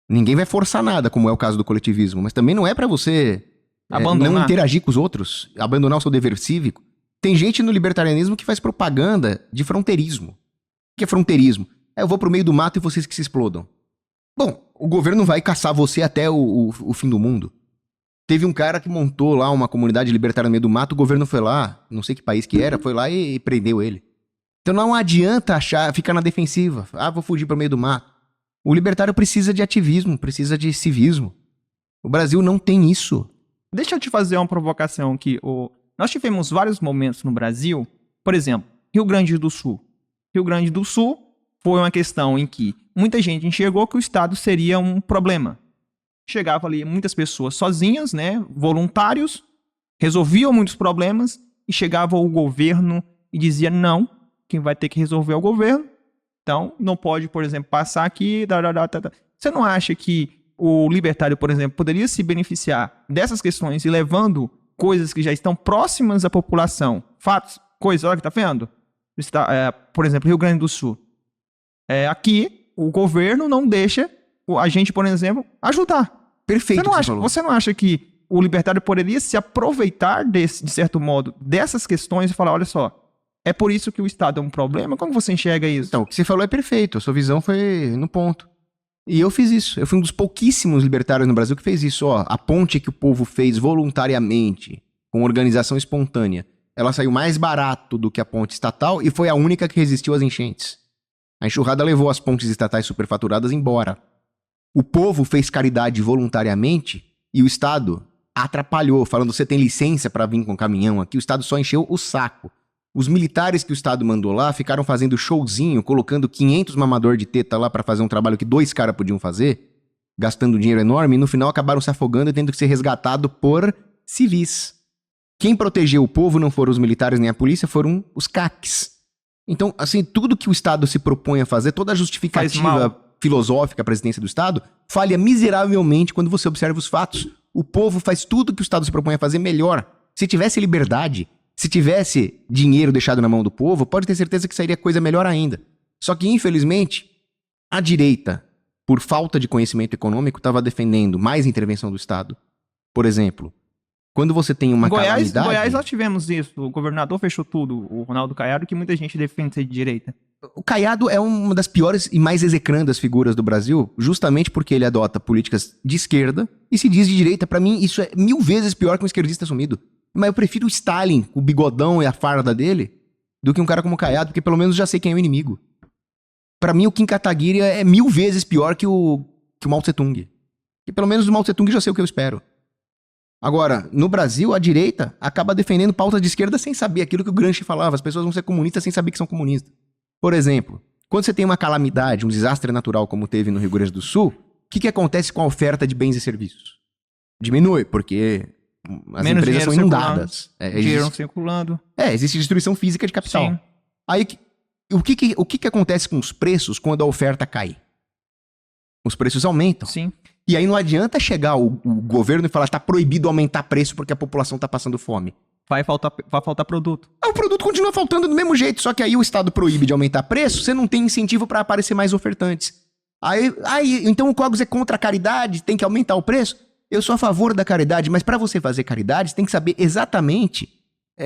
Ninguém vai forçar nada, como é o caso do coletivismo. Mas também não é pra você não interagir com os outros, abandonar o seu dever cívico. Tem gente no libertarianismo que faz propaganda de fronteirismo. O que é fronteirismo? Eu vou pro meio do mato e vocês que se explodam. Bom, o governo vai caçar você até o fim do mundo. Teve um cara que montou lá uma comunidade libertária no meio do mato, o governo foi lá, não sei que país que era, foi lá e prendeu ele. Então não adianta ficar na defensiva. Vou fugir pro meio do mato. O libertário precisa de ativismo, precisa de civismo. O Brasil não tem isso. Deixa eu te fazer uma provocação aqui. Nós tivemos vários momentos no Brasil, por exemplo, Rio Grande do Sul. Rio Grande do Sul foi uma questão em que muita gente enxergou que o Estado seria um problema. Chegava ali muitas pessoas sozinhas, né, voluntários, resolviam muitos problemas e chegava o governo e dizia não, quem vai ter que resolver é o governo. Então, não pode, por exemplo, passar aqui... Você não acha que o libertário, por exemplo, poderia se beneficiar dessas questões e levando coisas que já estão próximas à população, fatos, coisas, olha que tá vendo? Por exemplo, Rio Grande do Sul. Aqui, o governo não deixa a gente, por exemplo, ajudar. Perfeito. Você não acha que o libertário poderia se aproveitar, de certo modo, dessas questões e falar, olha só, é por isso que o Estado é um problema? Como você enxerga isso? Então, o que você falou é perfeito. A sua visão foi no ponto. E eu fiz isso. Eu fui um dos pouquíssimos libertários no Brasil que fez isso. A ponte que o povo fez voluntariamente, com organização espontânea, ela saiu mais barato do que a ponte estatal e foi a única que resistiu às enchentes. A enxurrada levou as pontes estatais superfaturadas embora. O povo fez caridade voluntariamente e o Estado atrapalhou, falando, você tem licença para vir com caminhão aqui? O Estado só encheu o saco. Os militares que o Estado mandou lá ficaram fazendo showzinho, colocando 500 mamador de teta lá para fazer um trabalho que 2 caras podiam fazer, gastando dinheiro enorme, e no final acabaram se afogando e tendo que ser resgatado por civis. Quem protegeu o povo não foram os militares nem a polícia, foram os CACs. Então, assim, tudo que o Estado se propõe a fazer, toda a justificativa filosófica à presidência do Estado, falha miseravelmente quando você observa os fatos. O povo faz tudo que o Estado se propõe a fazer melhor. Se tivesse liberdade, se tivesse dinheiro deixado na mão do povo, pode ter certeza que sairia coisa melhor ainda. Só que, infelizmente, a direita, por falta de conhecimento econômico, estava defendendo mais intervenção do Estado. Por exemplo, quando você tem uma calamidade... Em Goiás nós tivemos isso. O governador fechou tudo, o Ronaldo Caiado, que muita gente defende ser de direita. O Caiado é uma das piores e mais execrandas figuras do Brasil, justamente porque ele adota políticas de esquerda e se diz de direita. Pra mim, isso é 1000 vezes pior que um esquerdista assumido. Mas eu prefiro o Stalin, o bigodão e a farda dele, do que um cara como o Caiado, porque pelo menos já sei quem é o inimigo. Pra mim, o Kim Kataguiri é 1000 vezes pior que o Mao Tse-tung. E pelo menos do Mao Tse-tung já sei o que eu espero. Agora, no Brasil, a direita acaba defendendo pautas de esquerda sem saber aquilo que o Gramsci falava. As pessoas vão ser comunistas sem saber que são comunistas. Por exemplo, quando você tem uma calamidade, um desastre natural como teve no Rio Grande do Sul, o que acontece com a oferta de bens e serviços? Diminui, porque as empresas são inundadas. Dinheiro circulando. Existe destruição física de capital. Sim. Aí, o que acontece com os preços quando a oferta cai? Os preços aumentam. Sim. E aí não adianta chegar o governo e falar que está proibido aumentar preço porque a população está passando fome. Vai faltar produto. O produto continua faltando do mesmo jeito, só que aí o Estado proíbe de aumentar preço, você não tem incentivo para aparecer mais ofertantes. Então o Cogos é contra a caridade, tem que aumentar o preço? Eu sou a favor da caridade, mas para você fazer caridade, você tem que saber exatamente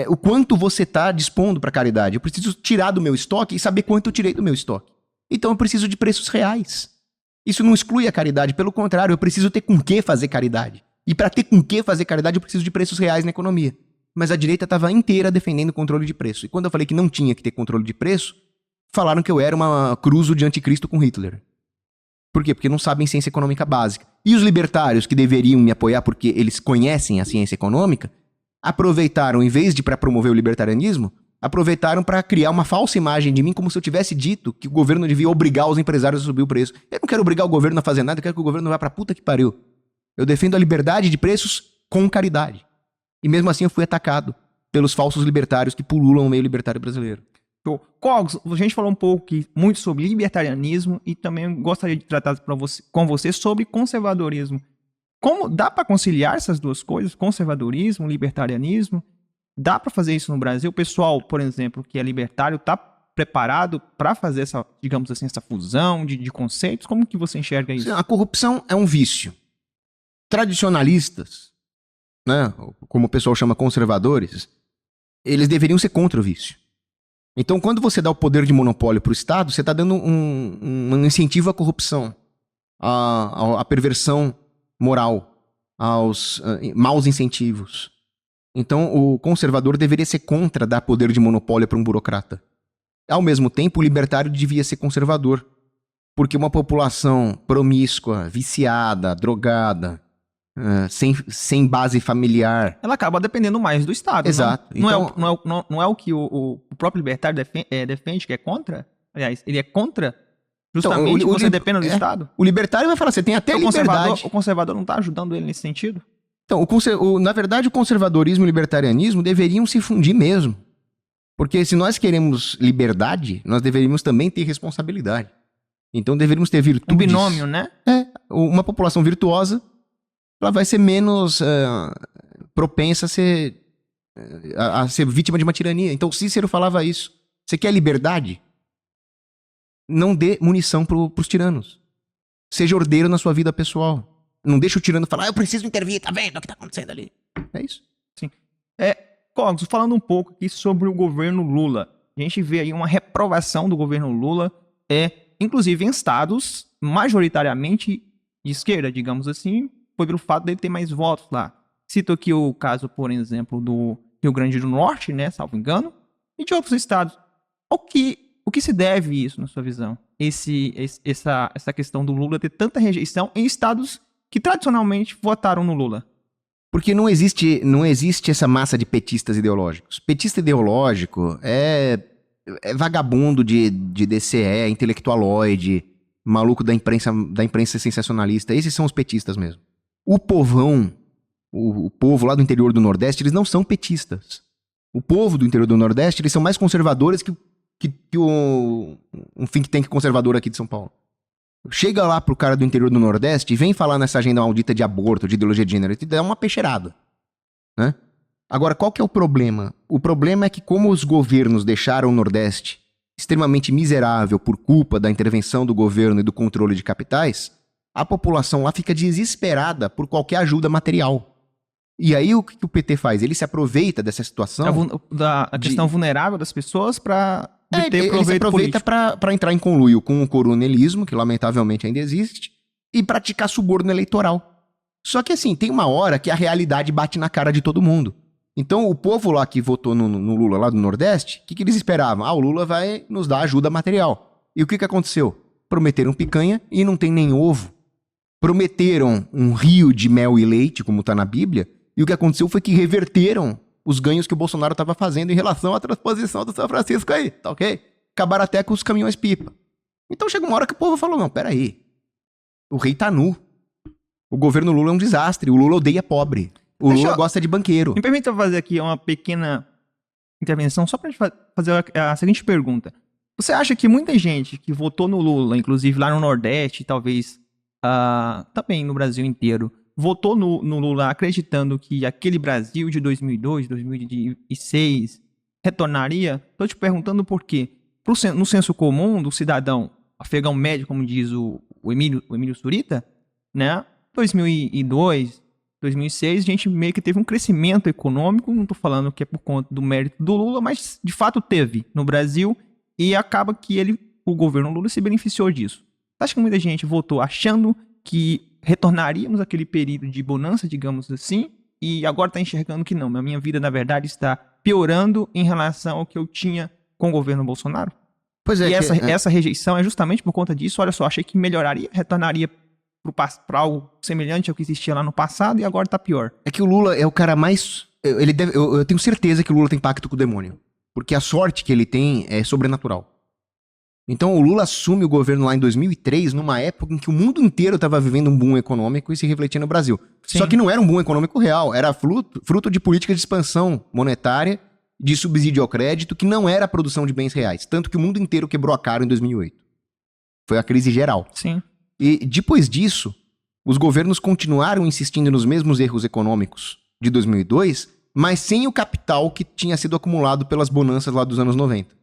o quanto você está dispondo para caridade. Eu preciso tirar do meu estoque e saber quanto eu tirei do meu estoque. Então eu preciso de preços reais. Isso não exclui a caridade, pelo contrário, eu preciso ter com que fazer caridade. E para ter com que fazer caridade, eu preciso de preços reais na economia. Mas a direita estava inteira defendendo o controle de preço. E quando eu falei que não tinha que ter controle de preço, falaram que eu era uma cruzo de anticristo com Hitler. Por quê? Porque não sabem ciência econômica básica. E os libertários, que deveriam me apoiar porque eles conhecem a ciência econômica, aproveitaram, em vez de para promover o libertarianismo, aproveitaram para criar uma falsa imagem de mim, como se eu tivesse dito que o governo devia obrigar os empresários a subir o preço. Eu não quero obrigar o governo a fazer nada, eu quero que o governo vá pra puta que pariu. Eu defendo a liberdade de preços com caridade. E mesmo assim eu fui atacado pelos falsos libertários que pululam o meio libertário brasileiro. Cogos, a gente falou um pouco muito sobre libertarianismo e também gostaria de tratar com você sobre conservadorismo. Como dá para conciliar essas duas coisas, conservadorismo, libertarianismo? Dá para fazer isso no Brasil? O pessoal, por exemplo, que é libertário, está preparado para fazer essa, digamos assim, essa fusão de conceitos? Como que você enxerga isso? A corrupção é um vício. Tradicionalistas, né, como o pessoal chama conservadores, eles deveriam ser contra o vício. Então, quando você dá o poder de monopólio para o Estado, você está dando um incentivo à corrupção, à perversão moral, aos maus incentivos. Então, o conservador deveria ser contra dar poder de monopólio para um burocrata. Ao mesmo tempo, o libertário devia ser conservador, porque uma população promíscua, viciada, drogada, sem base familiar... Ela acaba dependendo mais do Estado. Exato. Não é o que o próprio libertário defende, que é contra? Aliás, ele é contra justamente que você dependa do Estado? O libertário vai falar, você tem até liberdade. O conservador não está ajudando ele nesse sentido? Então, na verdade, o conservadorismo e o libertarianismo deveriam se fundir mesmo. Porque se nós queremos liberdade, nós deveríamos também ter responsabilidade. Então, deveríamos ter virtudes... Um binômio, né? Uma população virtuosa, ela vai ser menos propensa a ser vítima de uma tirania. Então, Cícero falava isso. Você quer liberdade? Não dê munição pros tiranos. Seja ordeiro na sua vida pessoal. Não deixa o tirano falar, eu preciso intervir, tá vendo o que tá acontecendo ali? É isso. Sim. Cogos, falando um pouco aqui sobre o governo Lula. A gente vê aí uma reprovação do governo Lula, inclusive em estados majoritariamente de esquerda, digamos assim, foi pelo fato dele ter mais votos lá. Cito aqui o caso, por exemplo, do Rio Grande do Norte, né, salvo engano, e de outros estados. O que se deve isso, na sua visão? Essa questão do Lula ter tanta rejeição em estados que tradicionalmente votaram no Lula? Porque não existe essa massa de petistas ideológicos. Petista ideológico é vagabundo de DCE, intelectualoide, maluco da imprensa sensacionalista. Esses são os petistas mesmo. O povão, o povo lá do interior do Nordeste, eles não são petistas. O povo do interior do Nordeste, eles são mais conservadores que um think tank conservador aqui de São Paulo. Chega lá pro cara do interior do Nordeste e vem falar nessa agenda maldita de aborto, de ideologia de gênero, e te dá uma peixeirada, né? Agora, qual que é o problema? O problema é que como os governos deixaram o Nordeste extremamente miserável por culpa da intervenção do governo e do controle de capitais, a população lá fica desesperada por qualquer ajuda material. E aí o que o PT faz? Ele se aproveita dessa situação... A questão vulnerável das pessoas para... ele se aproveita para entrar em conluio com o coronelismo, que lamentavelmente ainda existe, e praticar suborno eleitoral. Só que assim, tem uma hora que a realidade bate na cara de todo mundo. Então o povo lá que votou no Lula lá do Nordeste, o que eles esperavam? O Lula vai nos dar ajuda material. E o que aconteceu? Prometeram picanha e não tem nem ovo. Prometeram um rio de mel e leite, como está na Bíblia, e o que aconteceu foi que reverteram os ganhos que o Bolsonaro estava fazendo em relação à transposição do São Francisco aí, tá ok? Acabaram até com os caminhões-pipa. Então chega uma hora que o povo falou, não, peraí, o rei tá nu. O governo Lula é um desastre, o Lula odeia pobre. Lula gosta de banqueiro. Me permita fazer aqui uma pequena intervenção só pra gente fazer a seguinte pergunta. Você acha que muita gente que votou no Lula, inclusive lá no Nordeste, talvez também no Brasil inteiro, votou no Lula acreditando que aquele Brasil de 2002, 2006 retornaria? Estou te perguntando por quê. No senso comum do cidadão afegão médio, como diz o Emílio Surita, né? 2002, 2006, a gente meio que teve um crescimento econômico, não estou falando que é por conta do mérito do Lula, mas de fato teve no Brasil e acaba que o governo Lula se beneficiou disso. acha que muita gente votou achando que retornaríamos àquele período de bonança, digamos assim, e agora está enxergando que não, a minha vida, na verdade, está piorando em relação ao que eu tinha com o governo Bolsonaro? Pois é. E essa rejeição é justamente por conta disso. Olha só, achei que melhoraria, retornaria para algo semelhante ao que existia lá no passado e agora está pior. É que o Lula é o cara mais... eu tenho certeza que o Lula tem pacto com o demônio. Porque a sorte que ele tem é sobrenatural. Então o Lula assume o governo lá em 2003, numa época em que o mundo inteiro estava vivendo um boom econômico e se refletia no Brasil. Sim. Só que não era um boom econômico real, era fruto de política de expansão monetária, de subsídio ao crédito, que não era a produção de bens reais. Tanto que o mundo inteiro quebrou a cara em 2008. Foi a crise geral. Sim. E depois disso, os governos continuaram insistindo nos mesmos erros econômicos de 2002, mas sem o capital que tinha sido acumulado pelas bonanças lá dos anos 90.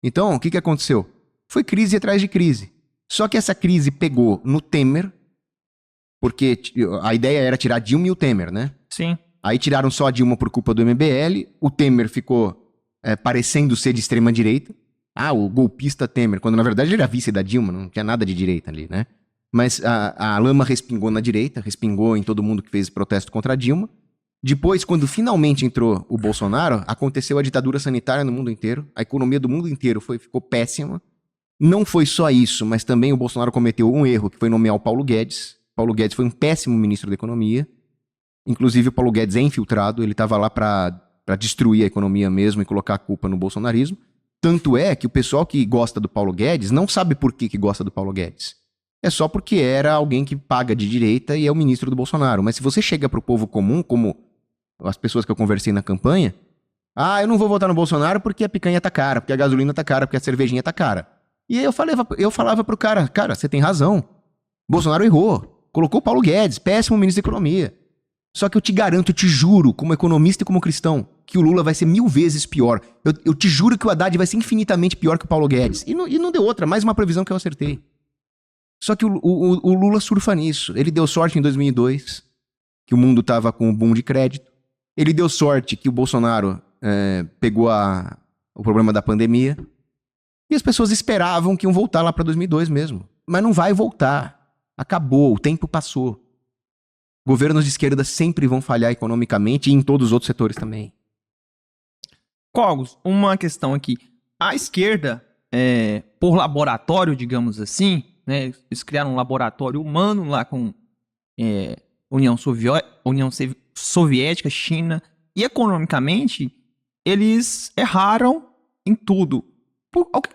Então, o que aconteceu? Foi crise atrás de crise. Só que essa crise pegou no Temer, porque a ideia era tirar Dilma e o Temer, né? Sim. Aí tiraram só a Dilma por culpa do MBL, o Temer ficou parecendo ser de extrema direita. Ah, o golpista Temer, quando na verdade ele era vice da Dilma, não tinha nada de direita ali, né? Mas a lama respingou na direita, respingou em todo mundo que fez protesto contra a Dilma. Depois, quando finalmente entrou o Bolsonaro, aconteceu a ditadura sanitária no mundo inteiro, a economia do mundo inteiro ficou péssima. Não foi só isso, mas também o Bolsonaro cometeu um erro, que foi nomear o Paulo Guedes. Paulo Guedes foi um péssimo ministro da economia. Inclusive o Paulo Guedes é infiltrado, ele estava lá para destruir a economia mesmo e colocar a culpa no bolsonarismo. Tanto é que o pessoal que gosta do Paulo Guedes não sabe por que gosta do Paulo Guedes. É só porque era alguém que paga de direita e é o ministro do Bolsonaro. Mas se você chega pro povo comum, como as pessoas que eu conversei na campanha, eu não vou votar no Bolsonaro porque a picanha tá cara, porque a gasolina tá cara, porque a cervejinha tá cara. E aí eu falava pro cara, você tem razão. Bolsonaro errou. Colocou o Paulo Guedes, péssimo ministro da economia. Só que eu te garanto, eu te juro, como economista e como cristão, que o Lula vai ser 1000 vezes pior. Eu te juro que o Haddad vai ser infinitamente pior que o Paulo Guedes. E não deu outra, mais uma previsão que eu acertei. Só que o Lula surfa nisso. Ele deu sorte em 2002, que o mundo estava com o boom de crédito. Ele deu sorte que o Bolsonaro pegou o problema da pandemia. E as pessoas esperavam que iam voltar lá para 2002 mesmo. Mas não vai voltar. Acabou, o tempo passou. Governos de esquerda sempre vão falhar economicamente e em todos os outros setores também. Cogos, uma questão aqui. A esquerda, por laboratório, digamos assim, né, eles criaram um laboratório humano lá com União Soviética, China, e economicamente eles erraram em tudo. Ao que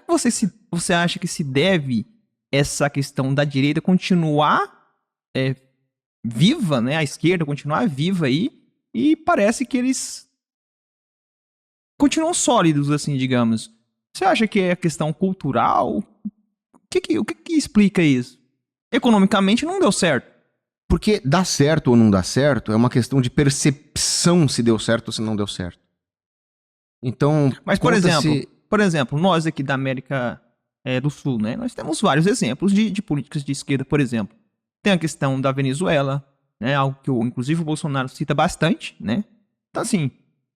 você acha que se deve essa questão da direita continuar viva, né, a esquerda continuar viva aí, e parece que eles continuam sólidos, assim, digamos. Você acha que é questão cultural? O que explica isso? Economicamente não deu certo. Porque dar certo ou não dar certo é uma questão de percepção se deu certo ou se não deu certo. Então, mas, por exemplo, nós aqui da América do Sul, né, nós temos vários exemplos de políticas de esquerda, por exemplo. Tem a questão da Venezuela, né, algo que inclusive o Bolsonaro cita bastante, né? Então, assim,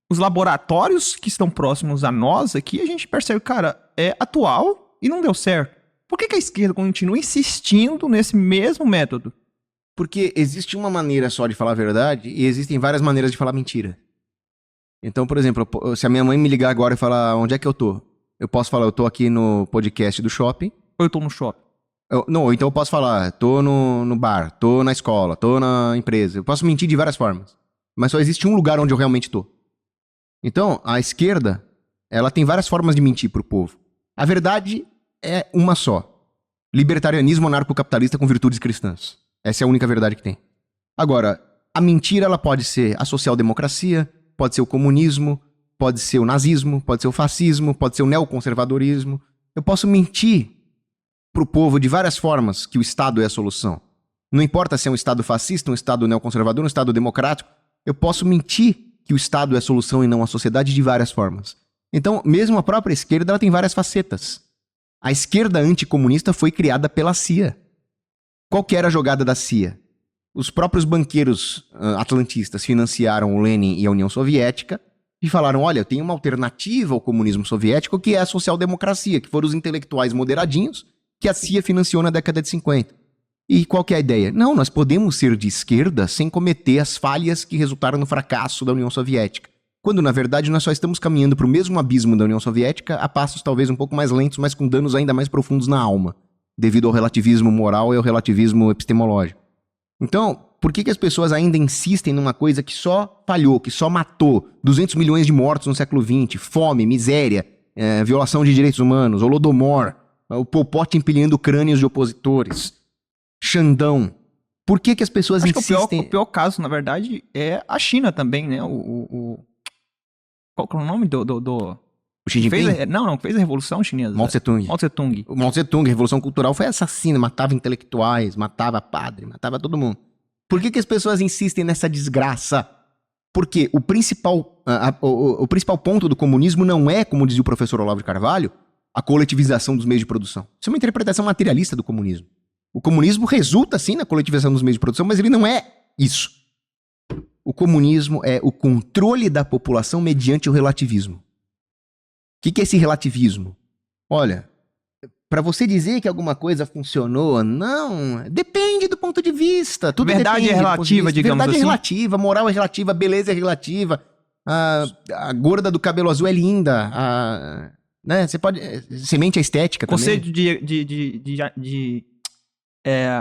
os laboratórios que estão próximos a nós aqui, a gente percebe, cara, é atual e não deu certo. Por que a esquerda continua insistindo nesse mesmo método? Porque existe uma maneira só de falar a verdade e existem várias maneiras de falar mentira. Então, por exemplo, se a minha mãe me ligar agora e falar onde é que eu tô, eu posso falar, eu tô aqui no podcast do shopping. Ou eu tô no shopping. Não, então eu posso falar, tô no bar, tô na escola, tô na empresa. Eu posso mentir de várias formas. Mas só existe um lugar onde eu realmente tô. Então, a esquerda, ela tem várias formas de mentir pro povo. A verdade é uma só. Libertarianismo anarcocapitalista com virtudes cristãs. Essa é a única verdade que tem. Agora, a mentira ela pode ser a social-democracia, pode ser o comunismo, pode ser o nazismo, pode ser o fascismo, pode ser o neoconservadorismo. Eu posso mentir pro povo de várias formas que o Estado é a solução. Não importa se é um Estado fascista, um Estado neoconservador, um Estado democrático. Eu posso mentir que o Estado é a solução e não a sociedade de várias formas. Então, mesmo a própria esquerda ela tem várias facetas. A esquerda anticomunista foi criada pela CIA. Qual que era a jogada da CIA? Os próprios banqueiros atlantistas financiaram o Lenin e a União Soviética e falaram, olha, eu tenho uma alternativa ao comunismo soviético que é a social-democracia, que foram os intelectuais moderadinhos que a CIA financiou na década de 50. E qual que é a ideia? Não, nós podemos ser de esquerda sem cometer as falhas que resultaram no fracasso da União Soviética. Quando, na verdade, nós só estamos caminhando para o mesmo abismo da União Soviética a passos talvez um pouco mais lentos, mas com danos ainda mais profundos na alma, devido ao relativismo moral e ao relativismo epistemológico. Então, por que as pessoas ainda insistem numa coisa que só falhou, que só matou 200 milhões de mortos no século XX, fome, miséria, violação de direitos humanos, Holodomor, o Pol Pot empilhando crânios de opositores, Xandão? Por que as pessoas Acho insistem... que o pior caso, na verdade, é a China também, né? Qual que é o nome do... O Xi Jinping? Fez a Revolução Chinesa. Mao Tse-tung. Mao Tse-tung. O Mao Tse-tung, a Revolução Cultural, foi assassino, matava intelectuais, matava padre, matava todo mundo. Por que as pessoas insistem nessa desgraça? Porque o principal ponto do comunismo não é, como dizia o professor Olavo de Carvalho, a coletivização dos meios de produção. Isso é uma interpretação materialista do comunismo. O comunismo resulta, sim, na coletivização dos meios de produção, mas ele não é isso. O comunismo é o controle da população mediante o relativismo. O que é esse relativismo? Olha, para você dizer que alguma coisa funcionou, não, depende do ponto de vista. Tudo Verdade é relativa, digamos Verdade assim. é relativa, moral é relativa, beleza é relativa. A gorda do cabelo azul é linda. Né? Você pode... Semente é estética também. Conceito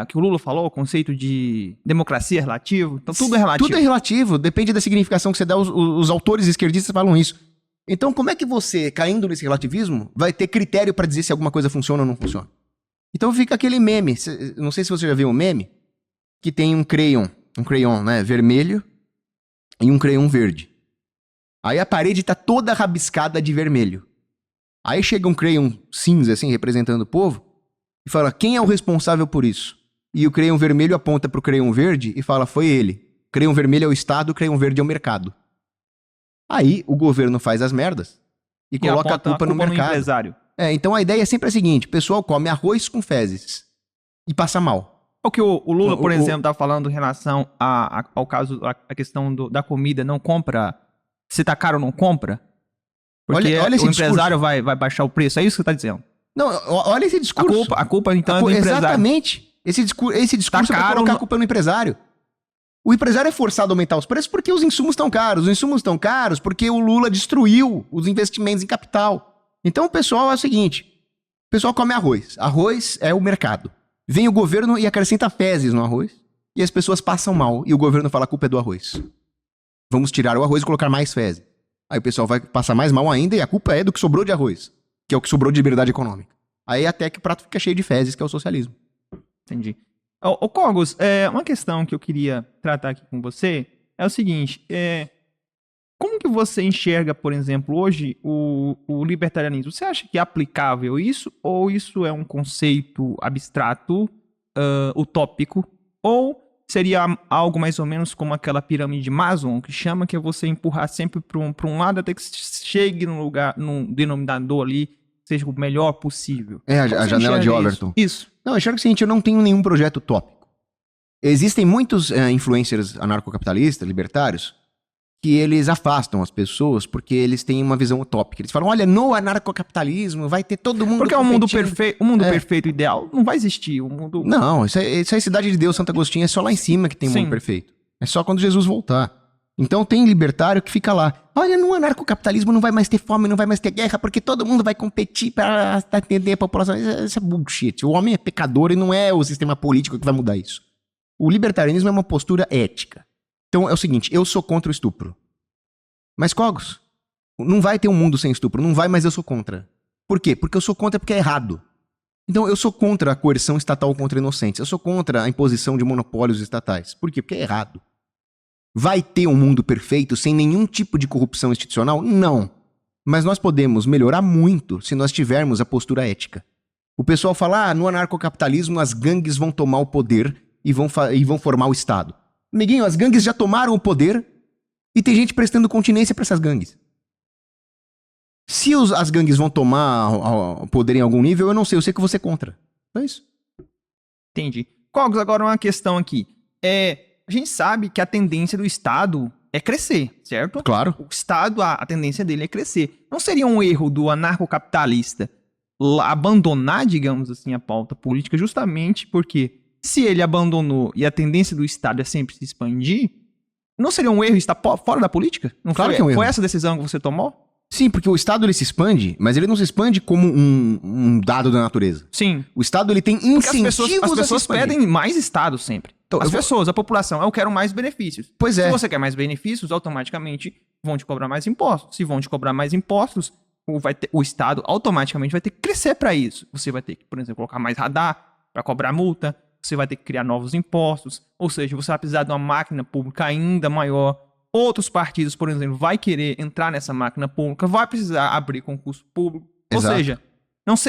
que o Lula falou, o conceito de democracia relativo. Então tudo é relativo. Tudo é relativo, depende da significação que você dá. Os autores esquerdistas falam isso. Então, como é que você, caindo nesse relativismo, vai ter critério para dizer se alguma coisa funciona ou não funciona? Então fica aquele meme, não sei se você já viu um meme, que tem um crayon, né, vermelho e um crayon verde. Aí a parede tá toda rabiscada de vermelho. Aí chega um crayon cinza, assim, representando o povo, e fala, quem é o responsável por isso? E o crayon vermelho aponta pro crayon verde e fala, foi ele. O crayon vermelho é o Estado, o crayon verde é o mercado. Aí o governo faz as merdas e coloca a culpa no mercado. Empresário. Então a ideia é sempre a seguinte, o pessoal come arroz com fezes e passa mal. O que o Lula, por exemplo, tá falando em relação ao caso, a questão da comida, não compra, se tá caro não compra, porque olha esse o empresário discurso. vai baixar o preço, é isso que você tá dizendo? Não, olha esse discurso. A culpa então é do empresário. Exatamente. Esse discurso Tá é pra colocar a culpa no empresário. O empresário é forçado a aumentar os preços porque os insumos estão caros. Os insumos estão caros porque o Lula destruiu os investimentos em capital. Então o pessoal é o seguinte, o pessoal come arroz. Arroz é o mercado. Vem o governo e acrescenta fezes no arroz e as pessoas passam mal. E o governo fala, a culpa é do arroz. Vamos tirar o arroz e colocar mais fezes. Aí o pessoal vai passar mais mal ainda e a culpa é do que sobrou de arroz, que é o que sobrou de liberdade econômica. Aí até que o prato fica cheio de fezes, que é o socialismo. Entendi. Ô Cogos, uma questão que eu queria tratar aqui com você é o seguinte, como que você enxerga, por exemplo, hoje o libertarianismo? Você acha que é aplicável isso, ou isso é um conceito abstrato, utópico, ou seria algo mais ou menos como aquela pirâmide de Maslow, que chama que é você empurrar sempre para um lado até que chegue num denominador ali, seja o melhor possível? A janela de Overton. Isso. Não, eu enxergo o seguinte, eu não tenho nenhum projeto utópico. Existem muitos influencers anarcocapitalistas, libertários, que eles afastam as pessoas porque eles têm uma visão utópica. Eles falam, olha, no anarcocapitalismo vai ter todo mundo... Porque o mundo perfeito ideal não vai existir. O mundo... Não, isso é Cidade de Deus, Santo Agostinho, é só lá em cima que tem mundo perfeito. É só quando Jesus voltar. Então tem libertário que fica lá. Olha, no anarcocapitalismo não vai mais ter fome, não vai mais ter guerra, porque todo mundo vai competir para atender a população. Isso é bullshit. O homem é pecador e não é o sistema político que vai mudar isso. O libertarianismo é uma postura ética. Então é o seguinte, eu sou contra o estupro. Mas, Cogos, não vai ter um mundo sem estupro. Não vai, mas eu sou contra. Por quê? Porque eu sou contra porque é errado. Então eu sou contra a coerção estatal contra inocentes. Eu sou contra a imposição de monopólios estatais. Por quê? Porque é errado. Vai ter um mundo perfeito sem nenhum tipo de corrupção institucional? Não. Mas nós podemos melhorar muito se nós tivermos a postura ética. O pessoal fala, no anarcocapitalismo as gangues vão tomar o poder e vão formar o Estado. Amiguinho, as gangues já tomaram o poder e tem gente prestando continência para essas gangues. Se as gangues vão tomar o poder em algum nível, eu não sei, eu sei que você é contra. É isso. Entendi. Cogos, agora uma questão aqui. A gente sabe que a tendência do Estado é crescer, certo? Claro. O Estado, a tendência dele é crescer. Não seria um erro do anarcocapitalista abandonar, digamos assim, a pauta política, justamente porque se ele abandonou e a tendência do Estado é sempre se expandir, não seria um erro estar fora da política? Não Claro foi, que é um erro. Foi essa decisão que você tomou? Sim, porque o Estado ele se expande, mas ele não se expande como um dado da natureza. Sim. O Estado ele tem Porque incentivos as pessoas a se expandir. pedem mais Estado sempre. Então, As pessoas, a população, eu quero mais benefícios. Pois Se é. você quer mais benefícios, automaticamente vão te cobrar mais impostos. Se vão te cobrar mais impostos, o Estado automaticamente vai ter que crescer para isso. Você vai ter que, por exemplo, colocar mais radar para cobrar multa. Você vai ter que criar novos impostos. Ou seja, você vai precisar de uma máquina pública ainda maior. Outros partidos, por exemplo, vai querer entrar nessa máquina pública, vai precisar abrir concurso público. Exato. Ou seja,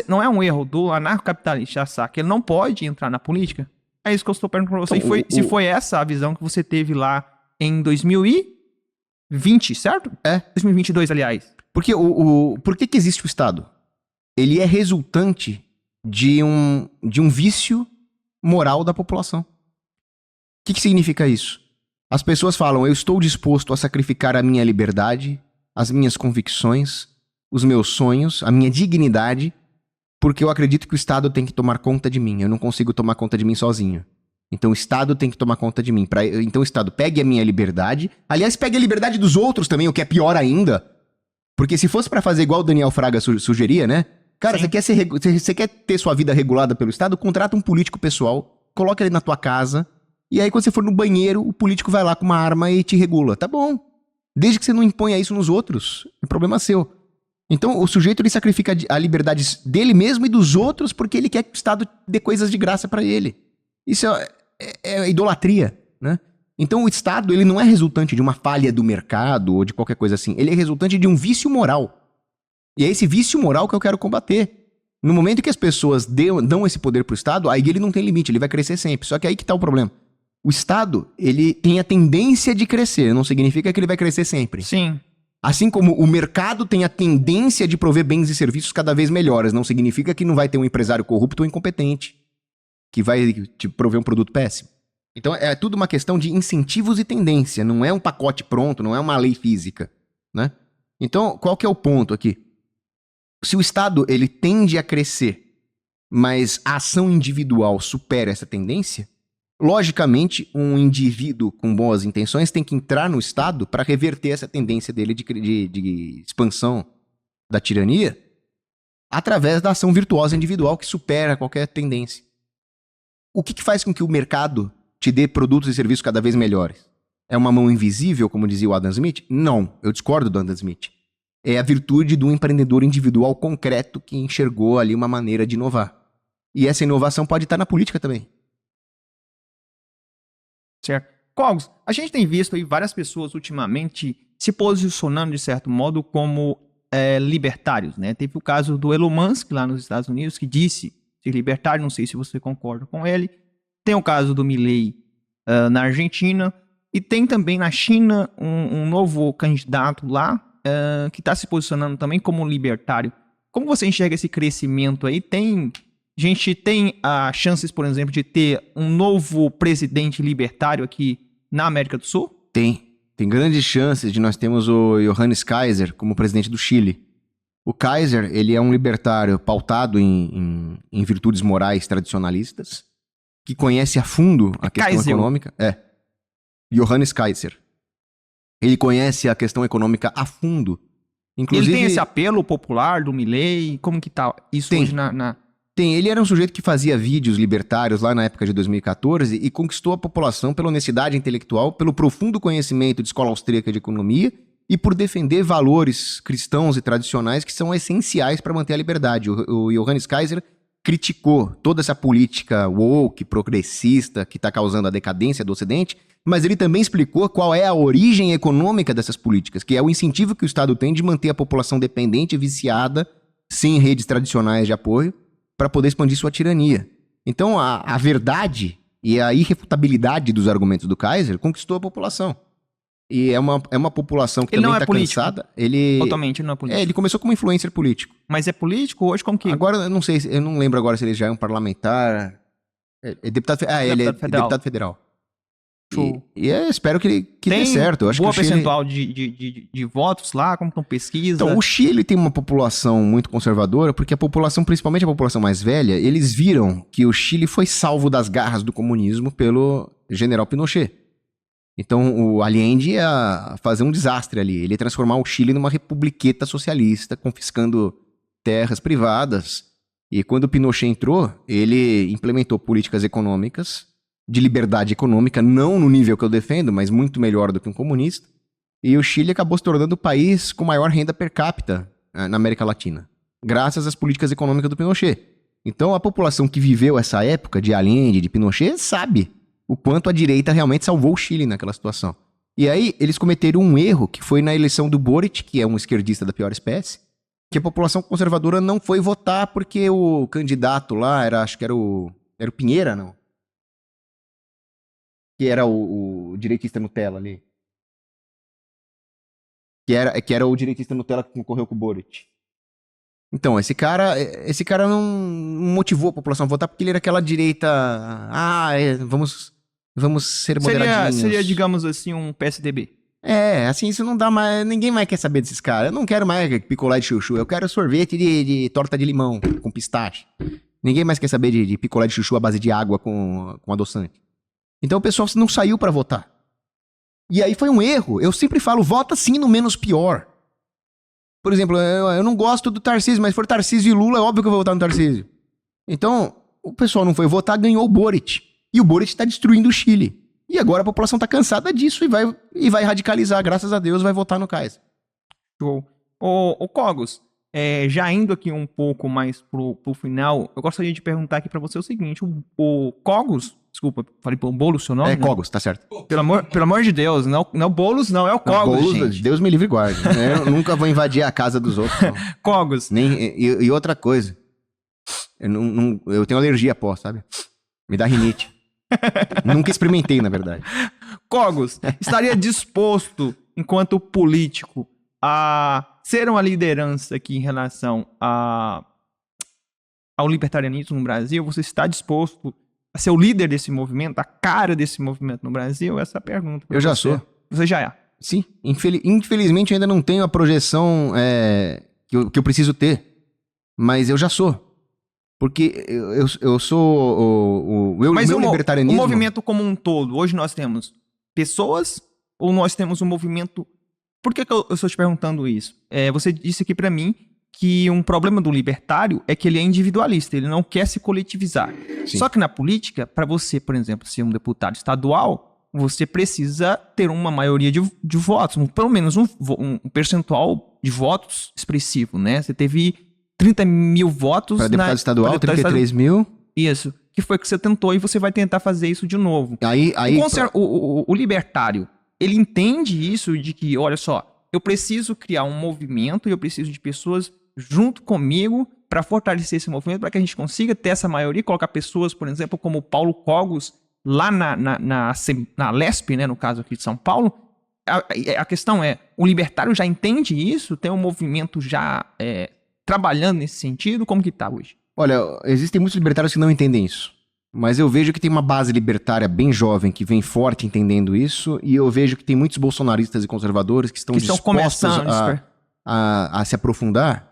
não é um erro do anarcocapitalista achar que ele não pode entrar na política. É isso que eu estou perguntando para você. Então, Se foi essa a visão que você teve lá em 2020, certo? 2022, aliás. Porque por que existe o Estado? Ele é resultante de um vício moral da população. O que significa isso? As pessoas falam, eu estou disposto a sacrificar a minha liberdade, as minhas convicções, os meus sonhos, a minha dignidade, porque eu acredito que o Estado tem que tomar conta de mim. Eu não consigo tomar conta de mim sozinho. Então o Estado tem que tomar conta de mim. Então o Estado pegue a minha liberdade. Aliás, pegue a liberdade dos outros também, o que é pior ainda. Porque se fosse pra fazer igual o Daniel Fraga sugeria, né? Cara, você quer ter sua vida regulada pelo Estado? Contrata um político pessoal, coloca ele na tua casa, e aí quando você for no banheiro, o político vai lá com uma arma e te regula. Tá bom. Desde que você não imponha isso nos outros, é problema seu. Então o sujeito ele sacrifica a liberdade dele mesmo e dos outros porque ele quer que o Estado dê coisas de graça pra ele. Isso é idolatria, né? Então o Estado ele não é resultante de uma falha do mercado ou de qualquer coisa assim. Ele é resultante de um vício moral. E é esse vício moral que eu quero combater. No momento que as pessoas dão esse poder pro Estado, aí ele não tem limite, ele vai crescer sempre. Só que aí que tá o problema. O Estado, ele tem a tendência de crescer, não significa que ele vai crescer sempre. Sim. Assim como o mercado tem a tendência de prover bens e serviços cada vez melhores, não significa que não vai ter um empresário corrupto ou incompetente que vai te prover um produto péssimo. Então é tudo uma questão de incentivos e tendência, não é um pacote pronto, não é uma lei física, né? Então, qual que é o ponto aqui? Se o Estado ele tende a crescer, mas a ação individual supera essa tendência, logicamente, um indivíduo com boas intenções tem que entrar no Estado para reverter essa tendência dele de expansão da tirania através da ação virtuosa individual que supera qualquer tendência. O que faz com que o mercado te dê produtos e serviços cada vez melhores? É uma mão invisível, como dizia o Adam Smith? Não, eu discordo do Adam Smith. É a virtude do empreendedor individual concreto que enxergou ali uma maneira de inovar. E essa inovação pode estar na política também. Certo. Cogos, a gente tem visto aí várias pessoas ultimamente se posicionando de certo modo como libertários, né? Teve o caso do Elon Musk lá nos Estados Unidos que disse ser libertário, não sei se você concorda com ele. Tem o caso do Milei na Argentina e tem também na China um novo candidato lá que está se posicionando também como libertário. Como você enxerga esse crescimento aí? A gente tem chances, por exemplo, de ter um novo presidente libertário aqui na América do Sul? Tem grandes chances de nós termos o Johannes Kaiser como presidente do Chile. O Kaiser, ele é um libertário pautado em virtudes morais tradicionalistas, que conhece a fundo a questão Kaiser. Econômica. Johannes Kaiser. Ele conhece a questão econômica a fundo. Inclusive, ele tem esse apelo popular do Milei? Como que tá isso hoje na... Tem, ele era um sujeito que fazia vídeos libertários lá na época de 2014 e conquistou a população pela honestidade intelectual, pelo profundo conhecimento de escola austríaca de economia e por defender valores cristãos e tradicionais que são essenciais para manter a liberdade. O Johannes Kaiser criticou toda essa política woke, progressista, que está causando a decadência do Ocidente, mas ele também explicou qual é a origem econômica dessas políticas, que é o incentivo que o Estado tem de manter a população dependente e viciada, sem redes tradicionais de apoio, para poder expandir sua tirania. Então, a verdade e a irrefutabilidade dos argumentos do Kaiser conquistou a população. E é uma população que ele também não é está cansada. Ele Totalmente, ele não é político. ele começou como influencer político. Mas é político hoje como que... Agora, eu não sei, eu não lembro agora se ele já é um parlamentar. É deputado, ele é Deputado federal. deputado federal. Show. E eu espero que dê Tem certo. Eu acho boa que o Chile... percentual de votos lá, como estão pesquisa? Então, o Chile tem uma população muito conservadora, porque a população, principalmente a população mais velha, eles viram que o Chile foi salvo das garras do comunismo pelo general Pinochet. Então, o Allende ia fazer um desastre ali. Ele ia transformar o Chile numa republiqueta socialista, confiscando terras privadas. E quando o Pinochet entrou, ele implementou políticas econômicas, de liberdade econômica, não no nível que eu defendo, mas muito melhor do que um comunista. E o Chile acabou se tornando o país com maior renda per capita na América Latina, graças às políticas econômicas do Pinochet. Então, a população que viveu essa época de Allende, de Pinochet, sabe o quanto a direita realmente salvou o Chile naquela situação. E aí, eles cometeram um erro, que foi na eleição do Boric, que é um esquerdista da pior espécie, que a população conservadora não foi votar porque o candidato lá acho que era o Pinheira, não? Que era o direitista Nutella ali. Que era o direitista Nutella que concorreu com o Boric. Então, esse cara não motivou a população a votar porque ele era aquela direita... vamos ser moderadinhos. Seria, digamos assim, um PSDB. Assim, isso não dá mais... Ninguém mais quer saber desses caras. Eu não quero mais picolé de chuchu. Eu quero sorvete de torta de limão com pistache. Ninguém mais quer saber de picolé de chuchu à base de água com adoçante. Então o pessoal não saiu pra votar. E aí foi um erro. Eu sempre falo, vota sim no menos pior. Por exemplo, eu não gosto do Tarcísio, mas se for Tarcísio e Lula, é óbvio que eu vou votar no Tarcísio. Então, o pessoal não foi votar, ganhou o Boric. E o Boric tá destruindo o Chile. E agora a população tá cansada disso e vai radicalizar. Graças a Deus, vai votar no Kais. Show. Ô Cogos, já indo aqui um pouco mais pro final, eu gostaria de perguntar aqui pra você o seguinte. O Cogos, desculpa, falei pelo Boulos seu nome? É Cogos, tá certo. Pelo amor de Deus, não é o Boulos, não, é o Cogos, Boulos, gente. Deus me livre e guarde. Eu nunca vou invadir a casa dos outros. Não. Cogos. E outra coisa, eu tenho alergia a pó, sabe? Me dá rinite. Nunca experimentei, na verdade. Cogos, estaria disposto, enquanto político, a ser uma liderança aqui em relação ao libertarianismo no Brasil? Você está disposto a ser o líder desse movimento, a cara desse movimento no Brasil? Essa é a pergunta. Eu já sou. Você já é? Sim. Infelizmente, eu ainda não tenho a projeção que eu preciso ter. Mas eu já sou. Porque eu sou o meu libertarianismo... O movimento como um todo, hoje nós temos pessoas ou nós temos um movimento... Por que eu estou te perguntando isso? Você disse aqui pra mim que um problema do libertário é que ele é individualista, ele não quer se coletivizar. Sim. Só que na política, para você, por exemplo, ser um deputado estadual, você precisa ter uma maioria de votos, pelo menos um percentual de votos expressivo, né? Você teve 30 mil votos... Para deputado estadual, 33 mil. Isso. Que foi que você tentou e você vai tentar fazer isso de novo. O libertário, ele entende isso de que, olha só, eu preciso criar um movimento e eu preciso de pessoas junto comigo para fortalecer esse movimento, para que a gente consiga ter essa maioria, colocar pessoas, por exemplo, como o Paulo Cogos, lá na LESP, né, no caso aqui de São Paulo. A questão é, o libertário já entende isso? Tem um movimento já trabalhando nesse sentido? Como que tá hoje? Olha, existem muitos libertários que não entendem isso. Mas eu vejo que tem uma base libertária bem jovem que vem forte entendendo isso, e eu vejo que tem muitos bolsonaristas e conservadores que estão dispostos a se aprofundar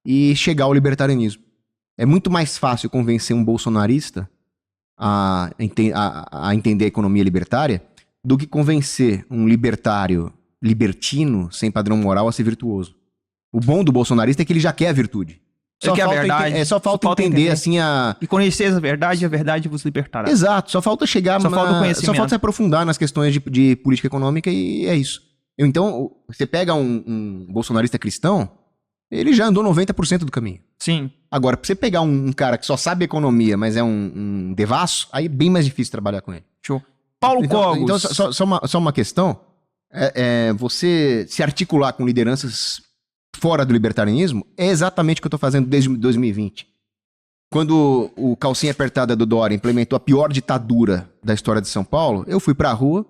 e chegar ao libertarianismo. É muito mais fácil convencer um bolsonarista a entender a economia libertária do que convencer um libertário libertino, sem padrão moral, a ser virtuoso. O bom do bolsonarista é que ele já quer a virtude. Só falta entender assim E conhecer a verdade vos libertará. Exato, só falta chegar... Só falta o conhecimento. Só falta se aprofundar nas questões de política econômica e é isso. Então, você pega um bolsonarista cristão, ele já andou 90% do caminho. Sim. Agora, pra você pegar um cara que só sabe economia, mas é um devasso, aí é bem mais difícil trabalhar com ele. Show. Paulo Cogos. Então, só uma questão, você se articular com lideranças fora do libertarianismo é exatamente o que eu tô fazendo desde 2020. Quando o calcinha apertada do Dória implementou a pior ditadura da história de São Paulo, eu fui pra rua,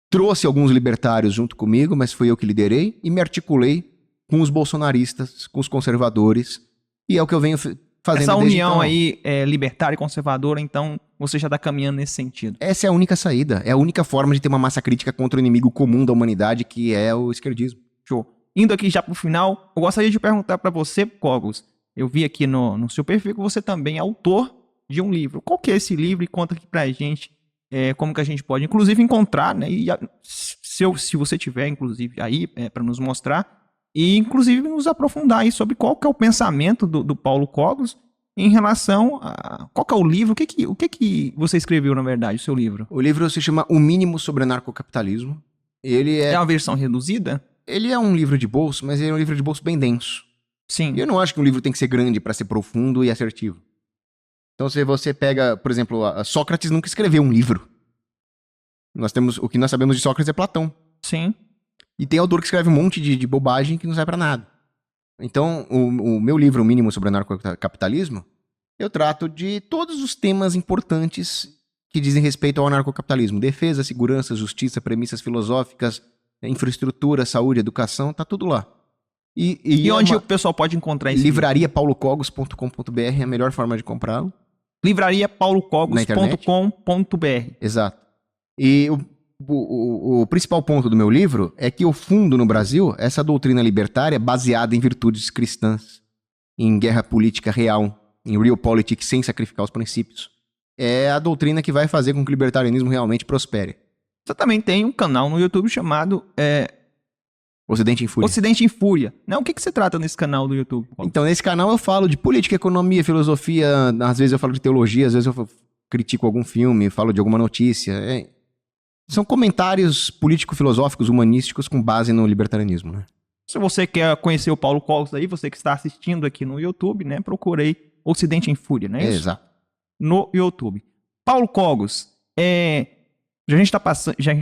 trouxe alguns libertários junto comigo, mas fui eu que liderei, e me articulei com os bolsonaristas, com os conservadores, e é o que eu venho fazendo Essa desde união então. aí libertária e conservadora, então você já tá caminhando nesse sentido. Essa é a única saída. É a única forma de ter uma massa crítica contra o inimigo comum da humanidade, que é o esquerdismo. Show. Indo aqui já pro final, eu gostaria de perguntar para você, Cogos. Eu vi aqui no seu perfil que você também é autor de um livro. Qual que é esse livro? E conta aqui pra gente como que a gente pode, inclusive, encontrar, né? E se você tiver, inclusive, aí para nos mostrar, e inclusive nos aprofundar aí sobre qual que é o pensamento do Paulo Cogos em relação a qual que é o livro, o que que você escreveu, na verdade, o seu livro? O livro se chama O Mínimo sobre Anarcocapitalismo. Ele É uma versão reduzida? Ele é um livro de bolso, mas ele é um livro de bolso bem denso. Sim. E eu não acho que um livro tem que ser grande para ser profundo e assertivo. Então, se você pega, por exemplo, Sócrates nunca escreveu um livro. O que nós sabemos de Sócrates é Platão. Sim. E tem autor que escreve um monte de bobagem que não serve para nada. Então, o meu livro, O Mínimo sobre Anarcocapitalismo, eu trato de todos os temas importantes que dizem respeito ao anarcocapitalismo. Defesa, segurança, justiça, premissas filosóficas, infraestrutura, saúde, educação, tá tudo lá. E onde o pessoal pode encontrar esse livrariapaulocogos.com.br é a melhor forma de comprá-lo. livrariapaulocogos.com.br. Exato. E o principal ponto do meu livro é que eu fundo no Brasil essa doutrina libertária baseada em virtudes cristãs, em guerra política real, em realpolitik sem sacrificar os princípios. É a doutrina que vai fazer com que o libertarianismo realmente prospere. Você também tem um canal no YouTube chamado Ocidente em Fúria. Ocidente em Fúria. Né? O que você trata nesse canal do YouTube? Então, nesse canal eu falo de política, economia, filosofia, às vezes eu falo de teologia, às vezes eu critico algum filme, falo de alguma notícia. São comentários político-filosóficos, humanísticos com base no libertarianismo, né? Se você quer conhecer o Paulo Cogos aí, você que está assistindo aqui no YouTube, né? Procurei Ocidente em Fúria, né? Exato. No YouTube. Paulo Cogos, a gente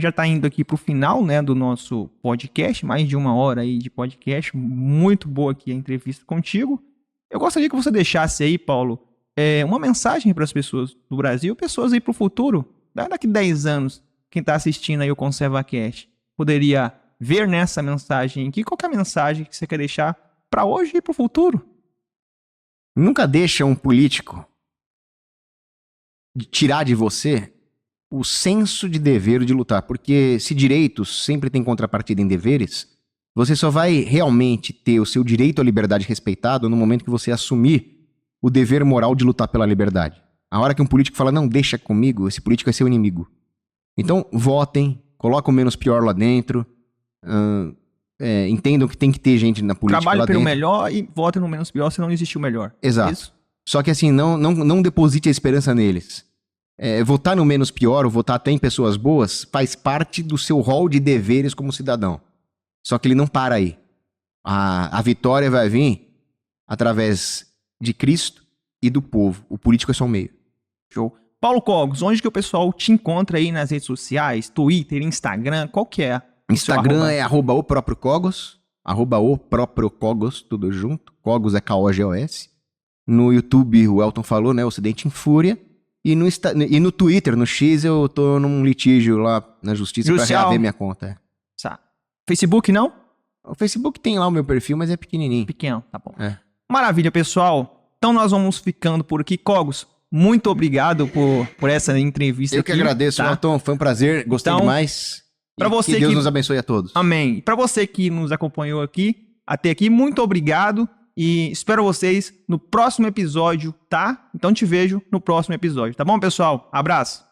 já está indo aqui para o final, né, do nosso podcast, mais de 1 hora aí de podcast, muito boa aqui a entrevista contigo. Eu gostaria que você deixasse aí, Paulo, uma mensagem para as pessoas do Brasil, pessoas aí para o futuro, daqui 10 anos, quem está assistindo aí o ConservaCast, poderia ver nessa mensagem aqui. Qual que é a mensagem que você quer deixar para hoje e para o futuro? Nunca deixa um político tirar de você o senso de dever de lutar, porque se direitos sempre têm contrapartida em deveres, você só vai realmente ter o seu direito à liberdade respeitado no momento que você assumir o dever moral de lutar pela liberdade. A hora que um político fala, não, deixa comigo, esse político é seu inimigo. Então, votem, coloquem o menos pior lá dentro, entendam que tem que ter gente na política Trabalhe lá pelo dentro. melhor e votem no menos pior se não existiu o melhor. Exato. Isso? Só que assim, não deposite a esperança neles. Votar no menos pior ou votar até em pessoas boas faz parte do seu rol de deveres como cidadão. Só que ele não para aí. A vitória vai vir através de Cristo e do povo. O político é só um meio. Show. Paulo Cogos, onde que o pessoal te encontra aí nas redes sociais? Twitter, Instagram, qual que é? Instagram é @oprópriocogos, @oprópriocogos, tudo junto. Cogos é K-O-G-O-S. No YouTube, o Elton falou, né? Ocidente em Fúria. E no Twitter, no X, eu tô num litígio lá na justiça pra reaver minha conta. Facebook não? O Facebook tem lá o meu perfil, mas é pequenininho. Pequeno, tá bom. Maravilha, pessoal. Então nós vamos ficando por aqui. Cogos, muito obrigado por essa entrevista Eu aqui. que agradeço, Elton. Foi um prazer. Gostei demais. Pra você que Deus nos abençoe a todos. Amém. E pra você que nos acompanhou até aqui, muito obrigado. E espero vocês no próximo episódio, tá? Então te vejo no próximo episódio, tá bom, pessoal? Abraço!